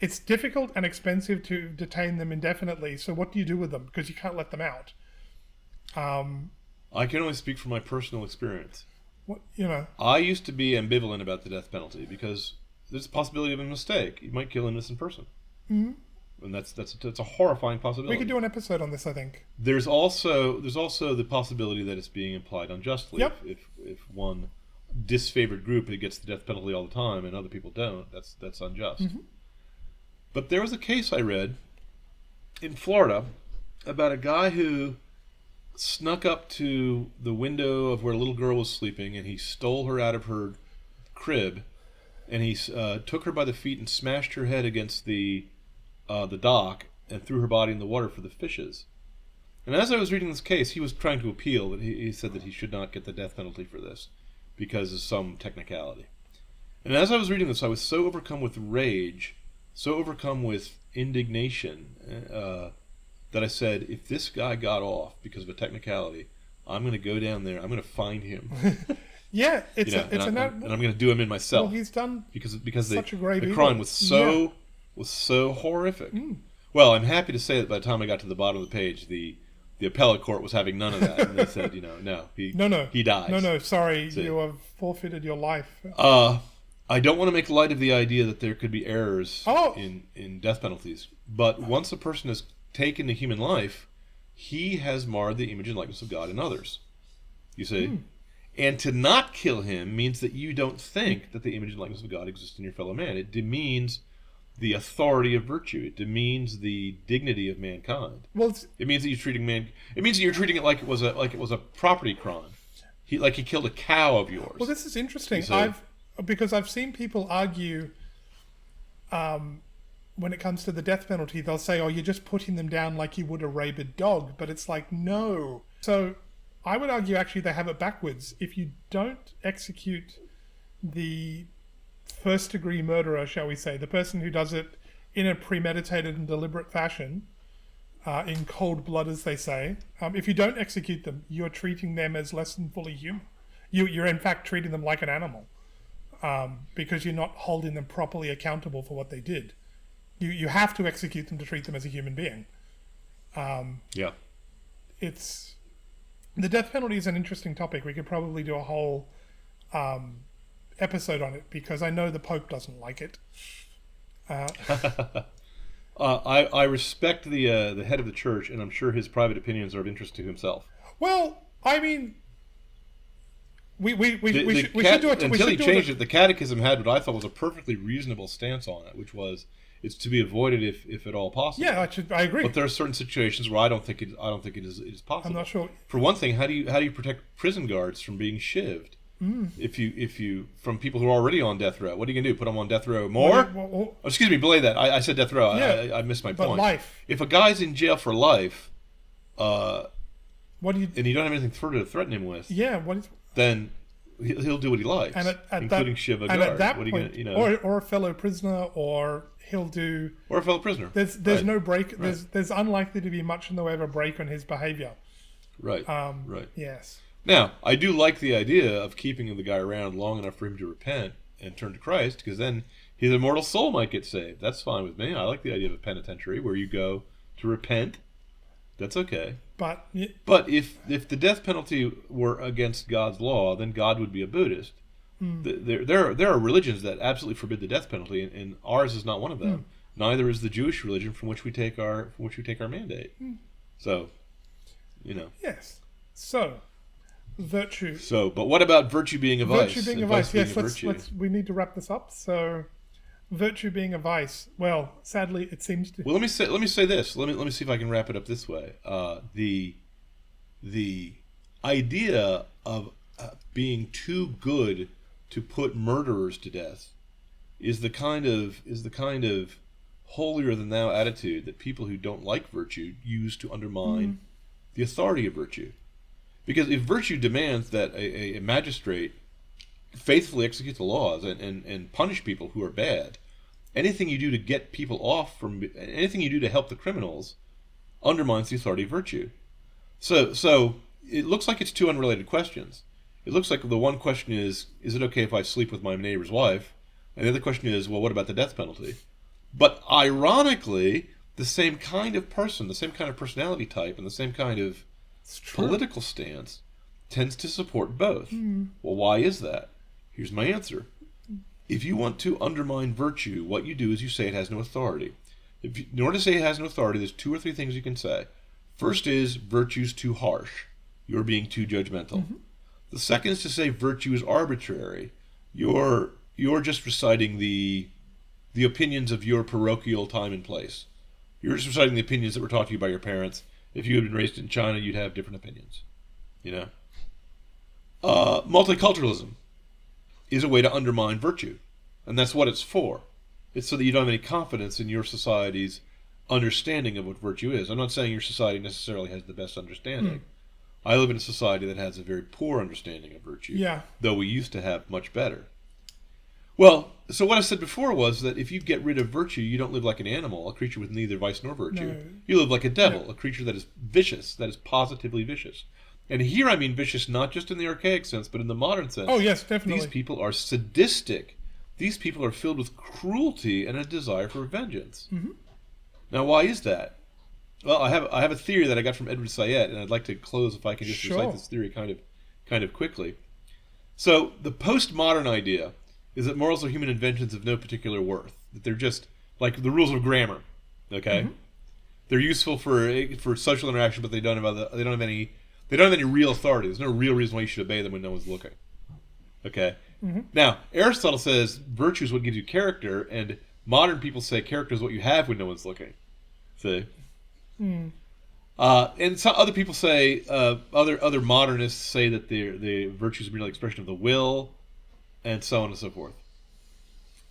It's difficult and expensive to detain them indefinitely. So what do you do with them? Because you can't let them out. I can only speak from my personal experience. I used to be ambivalent about the death penalty because there's a possibility of a mistake. You might kill an innocent person. Mm-hmm. And that's a horrifying possibility. We could do an episode on this, I think. There's also the possibility that it's being applied unjustly. Yep. If one disfavored group gets the death penalty all the time and other people don't, that's unjust. Mm-hmm. But there was a case I read in Florida about a guy who snuck up to the window of where a little girl was sleeping, and he stole her out of her crib, and he took her by the feet and smashed her head against the dock and threw her body in the water for the fishes. And as I was reading this case, he was trying to appeal, but he said that he should not get the death penalty for this because of some technicality. And as I was reading this, I was so overcome with rage, so overcome with indignation, that I said, if this guy got off because of a technicality, I'm going to go down there, I'm going to find him. Yeah, and I'm going to do him in myself. Well, he's done because such a grave the evil. crime was so horrific. Well, I'm happy to say that by the time I got to the bottom of the page, the appellate court was having none of that, and they said, no, he dies. No, sorry, you have forfeited your life. I don't want to make light of the idea that there could be errors Oh. in death penalties, but once a person has taken a human life, he has marred the image and likeness of God in others. You see? And to not kill him means that you don't think that the image and likeness of God exists in your fellow man. It demeans the authority of virtue. It demeans the dignity of mankind. Well, it means that you're treating It means that you're treating it like it was a property crime. He killed a cow of yours. Well, this is interesting. Because I've seen people argue, when it comes to the death penalty, they'll say, "Oh, you're just putting them down like you would a rabid dog," but it's like, no. So I would argue actually they have it backwards. If you don't execute the first-degree murderer, shall we say, the person who does it in a premeditated and deliberate fashion, in cold blood, as they say, if you don't execute them, you're treating them as less than fully human. You're in fact treating them like an animal, because you're not holding them properly accountable for what they did. You have to execute them to treat them as a human being. Yeah. The death penalty is an interesting topic. We could probably do a whole episode on it, because I know the Pope doesn't like it. I respect the head of the church, and I'm sure his private opinions are of interest to himself. Well, I mean, we should do it until he changed it. The Catechism had what I thought was a perfectly reasonable stance on it, which was it's to be avoided if at all possible. Yeah, I agree. But there are certain situations where I don't think it is possible. I'm not sure. For one thing, how do you protect prison guards from being shivved? If you from people who are already on death row, what are you gonna do? Put them on death row more? Well, excuse me, belay that. I said death row. Yeah, I missed my but point. Life. If a guy's in jail for life, what do you? And you don't have anything further to threaten him with. Yeah. Then he'll do what he likes, including shiv a guard. At that what point, you or a fellow prisoner, or he'll do. Or a fellow prisoner. There's right. no break. Right. There's unlikely to be much in the way of a break on his behavior. Right. Right. Yes. Now, I do like the idea of keeping the guy around long enough for him to repent and turn to Christ, because then his immortal soul might get saved. That's fine with me. I like the idea of a penitentiary where you go to repent. That's okay. But if the death penalty were against God's law, then God would be a Buddhist. There are religions that absolutely forbid the death penalty, and ours is not one of them. Neither is the Jewish religion from which we take our mandate. So, Yes. So. Virtue. But what about virtue being a vice? Virtue being a vice. Yes, we need to wrap this up. So, virtue being a vice. Well, sadly, it seems to. Well, let me say this. Let me see if I can wrap it up this way. The idea of being too good to put murderers to death is the kind of holier than thou attitude that people who don't like virtue use to undermine the authority of virtue. Because if virtue demands that a magistrate faithfully execute the laws and punish people who are bad, anything you do to get people off anything you do to help the criminals undermines the authority of virtue. So it looks like it's two unrelated questions. It looks like the one question is it okay if I sleep with my neighbor's wife? And the other question is, well, what about the death penalty? But ironically, the same kind of person, the same kind of personality type, and the same kind of political stance tends to support both. Well, why is that? Here's my answer. If you want to undermine virtue, what you do is you say it has no authority. In order to say it has no authority, there's two or three things you can say. First is virtue's too harsh. You're being too judgmental. The second is to say virtue is arbitrary. You're just reciting the opinions of your parochial time and place. You're just reciting the opinions that were taught to you by your parents. If you had been raised in China, you'd have different opinions. Multiculturalism is a way to undermine virtue. And that's what it's for. It's so that you don't have any confidence in your society's understanding of what virtue is. I'm not saying your society necessarily has the best understanding. I live in a society that has a very poor understanding of virtue. Yeah. Though we used to have much better. Well, so what I said before was that if you get rid of virtue, you don't live like an animal, a creature with neither vice nor virtue. No. You live like a devil, a creature that is vicious, that is positively vicious. And here I mean vicious not just in the archaic sense, but in the modern sense. Oh, yes, definitely. These people are sadistic. These people are filled with cruelty and a desire for vengeance. Now, why is that? Well, I have a theory that I got from Edward Said, and I'd like to close if I can just recite this theory kind of quickly. So the postmodern idea is that morals are human inventions of no particular worth. That they're just like the rules of grammar. Okay, they're useful for social interaction, but they don't have any real authority. There's no real reason why you should obey them when no one's looking. Okay. Now Aristotle says virtue is what gives you character, and modern people say character is what you have when no one's looking. See. And some other people say, other modernists say that the virtue is merely expression of the will, and so on and so forth.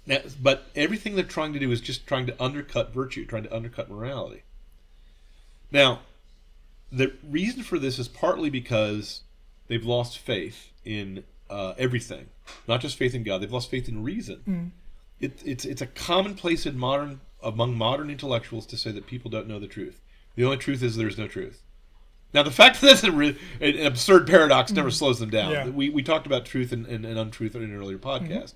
Now, but everything they're trying to do is just trying to undercut virtue, trying to undercut morality. Now, the reason for this is partly because they've lost faith in everything, not just faith in God. They've lost faith in reason. It's a commonplace among modern intellectuals to say that people don't know the truth. The only truth is there's no truth. Now, the fact that that's an absurd paradox never slows them down. Yeah. We talked about truth and untruth in an earlier podcast.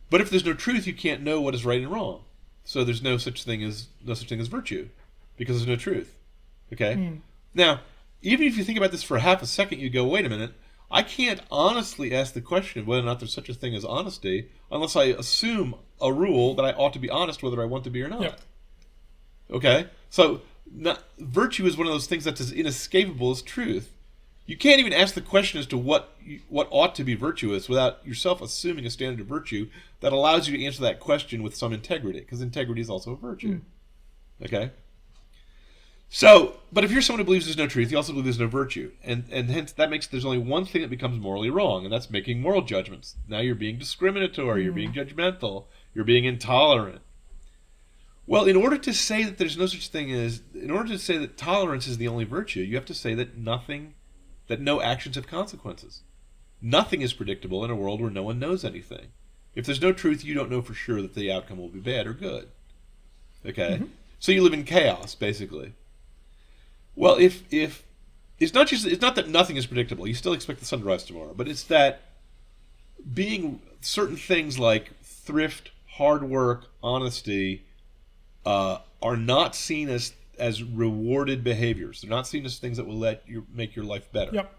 But if there's no truth, you can't know what is right and wrong. So there's no such thing as virtue, because there's no truth. Okay. Now, even if you think about this for half a second, you go, wait a minute. I can't honestly ask the question of whether or not there's such a thing as honesty unless I assume a rule that I ought to be honest whether I want to be or not. Yep. Okay? So virtue is one of those things that's as inescapable as truth. You can't even ask the question as to what ought to be virtuous without yourself assuming a standard of virtue that allows you to answer that question with some integrity, because integrity is also a virtue. Okay? So, but if you're someone who believes there's no truth, you also believe there's no virtue. And hence that makes there's only one thing that becomes morally wrong, and that's making moral judgments. Now you're being discriminatory, you're being judgmental, you're being intolerant. Well, in order to say that there's no such thing in order to say that tolerance is the only virtue, you have to say that no actions have consequences. Nothing is predictable in a world where no one knows anything. If there's no truth, you don't know for sure that the outcome will be bad or good. Okay? So you live in chaos, basically. Well, if it's not that nothing is predictable. You still expect the sun to rise tomorrow, but it's that being certain things like thrift, hard work, honesty are not seen as rewarded behaviors. They're not seen as things that will make your life better. Yep.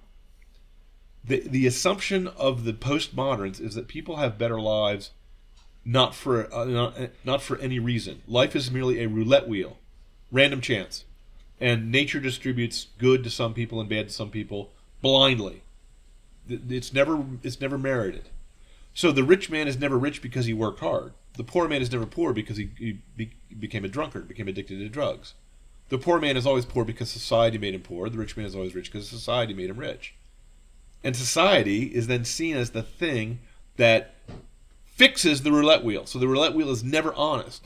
The assumption of the postmoderns is that people have better lives not for any reason. Life is merely a roulette wheel, random chance. And nature distributes good to some people and bad to some people blindly. It's never merited. So the rich man is never rich because he worked hard. The poor man is never poor because he became a drunkard, became addicted to drugs. The poor man is always poor because society made him poor. The rich man is always rich because society made him rich. And society is then seen as the thing that fixes the roulette wheel. So the roulette wheel is never honest.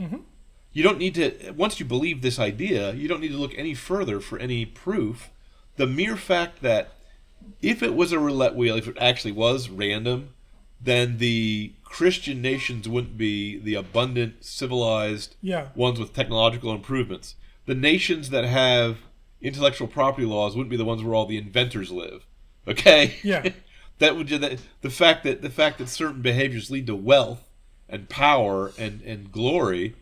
You don't need to, once you believe this idea, you don't need to look any further for any proof. The mere fact that if it was a roulette wheel, if it actually was random, then the Christian nations wouldn't be the abundant, civilized ones with technological improvements. The nations that have intellectual property laws wouldn't be the ones where all the inventors live. Okay? Yeah. The fact that certain behaviors lead to wealth and power and glory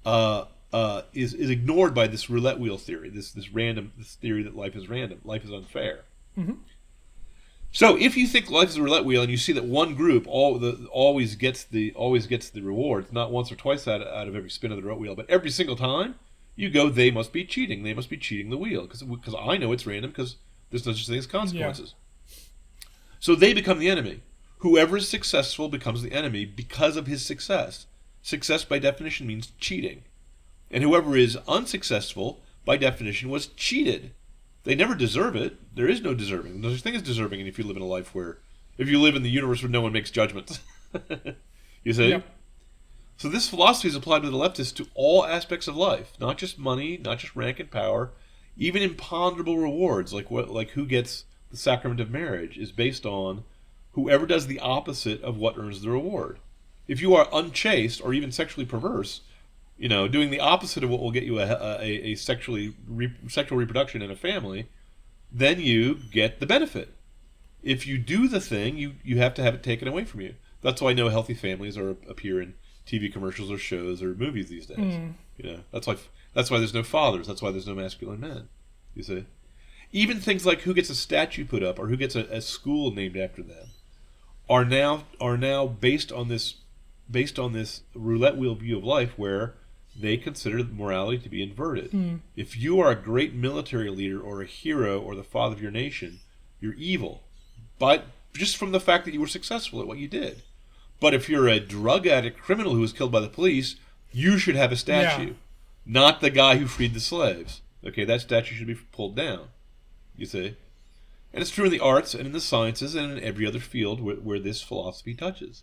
is ignored by this roulette wheel theory, this theory that life is random, life is unfair. So if you think life is a roulette wheel and you see that one group always gets the rewards, not once or twice out of every spin of the roulette wheel, but every single time, you go, they must be cheating. They must be cheating the wheel because I know it's random because there's no such thing as consequences. So they become the enemy. Whoever is successful becomes the enemy because of his success. Success, by definition, means cheating. And whoever is unsuccessful, by definition, was cheated. They never deserve it. There is no deserving. No such thing as deserving if you live in a life if you live in the universe where no one makes judgments. You see? Yep. So this philosophy is applied to the leftists to all aspects of life, not just money, not just rank and power, even imponderable rewards, like who gets the sacrament of marriage is based on whoever does the opposite of what earns the reward. If you are unchaste or even sexually perverse, doing the opposite of what will get you a sexual reproduction in a family, then you get the benefit. If you do the thing, you have to have it taken away from you. That's why no healthy families appear in TV commercials or shows or movies these days. You know, that's why there's no fathers. That's why there's no masculine men. You see, even things like who gets a statue put up or who gets a school named after them are now based on this roulette wheel view of life where they consider morality to be inverted. If you are a great military leader or a hero or the father of your nation, you're evil, but just from the fact that you were successful at what you did. But if you're a drug addict criminal who was killed by the police, you should have a statue, not the guy who freed the slaves. Okay, that statue should be pulled down, you see? And it's true in the arts and in the sciences and in every other field where this philosophy touches,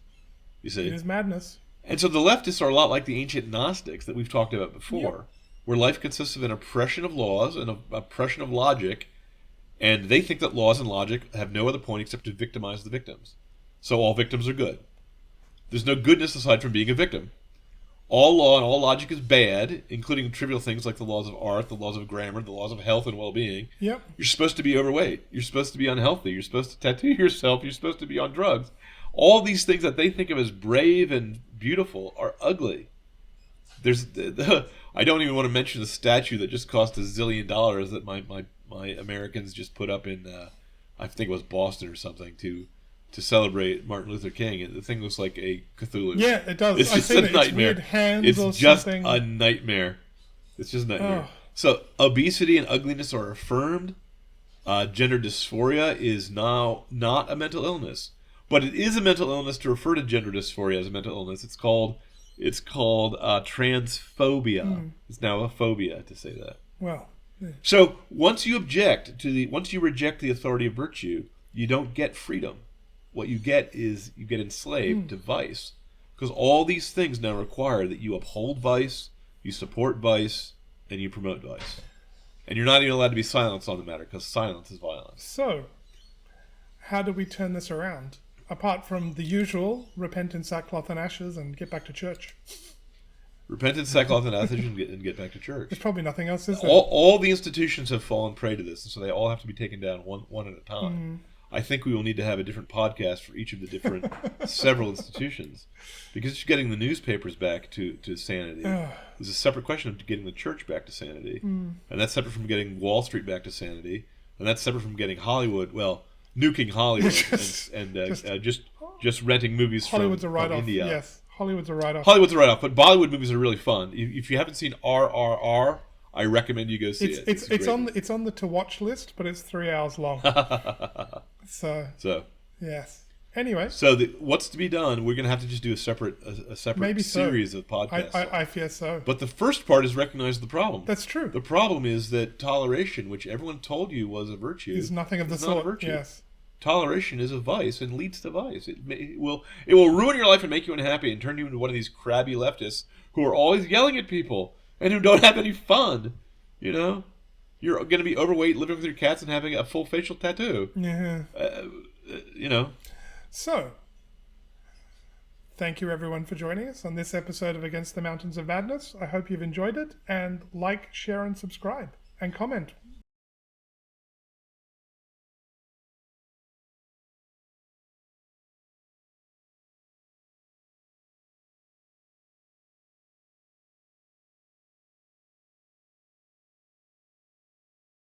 you see? It is madness. And so the leftists are a lot like the ancient Gnostics that we've talked about before, where life consists of an oppression of laws and an oppression of logic, and they think that laws and logic have no other point except to victimize the victims. So all victims are good. There's no goodness aside from being a victim. All law and all logic is bad, including trivial things like the laws of art, the laws of grammar, the laws of health and well-being. Yep. You're supposed to be overweight. You're supposed to be unhealthy. You're supposed to tattoo yourself. You're supposed to be on drugs. All these things that they think of as brave and beautiful are ugly. I don't even want to mention the statue that just cost $1 zillion that my Americans just put up in, I think it was Boston or something, to celebrate Martin Luther King. And the thing looks like a Cthulhu. Yeah, it does. It's just a nightmare. It's weird hands it's or just something. a nightmare. It's just a nightmare. Oh. So obesity and ugliness are affirmed. Gender dysphoria is now not a mental illness, but it is a mental illness to refer to gender dysphoria as a mental illness. It's called transphobia. It's now a phobia to say that. Well. Yeah. So once you reject the authority of virtue, you don't get freedom. What you get is you get enslaved to vice, because all these things now require that you uphold vice, you support vice, and you promote vice. And you're not even allowed to be silenced on the matter, because silence is violence. So, how do we turn this around? Apart from the usual, repent in sackcloth and ashes and get back to church. Repent in sackcloth and ashes and get back to church. There's probably nothing else, is there? All the institutions have fallen prey to this, and so they all have to be taken down one at a time. I think we will need to have a different podcast for each of the different several institutions, because it's getting the newspapers back to sanity. There's a separate question of getting the church back to sanity, and that's separate from getting Wall Street back to sanity, and that's separate from getting Hollywood, nuking Hollywood and just renting movies Hollywood's from a write-off. India. Yes, Hollywood's a write-off. Hollywood's a write-off, but Bollywood movies are really fun. If you haven't seen RRR, I recommend you go see it. It's on the to watch list, but it's 3 hours long. So yes. Anyway, so what's to be done? We're going to have to just do a separate series of podcasts. I fear so. But the first part is recognize the problem. That's true. The problem is that toleration, which everyone told you was a virtue, is nothing of the not sort. a virtue. Yes. Toleration is a vice and leads to vice. It will ruin your life and make you unhappy and turn you into one of these crabby leftists who are always yelling at people and who don't have any fun. You know, you're going to be overweight, living with your cats, and having a full facial tattoo. Yeah. You know. So, thank you everyone for joining us on this episode of Against the Mountains of Madness. I hope you've enjoyed it, and like, share, and subscribe, and comment.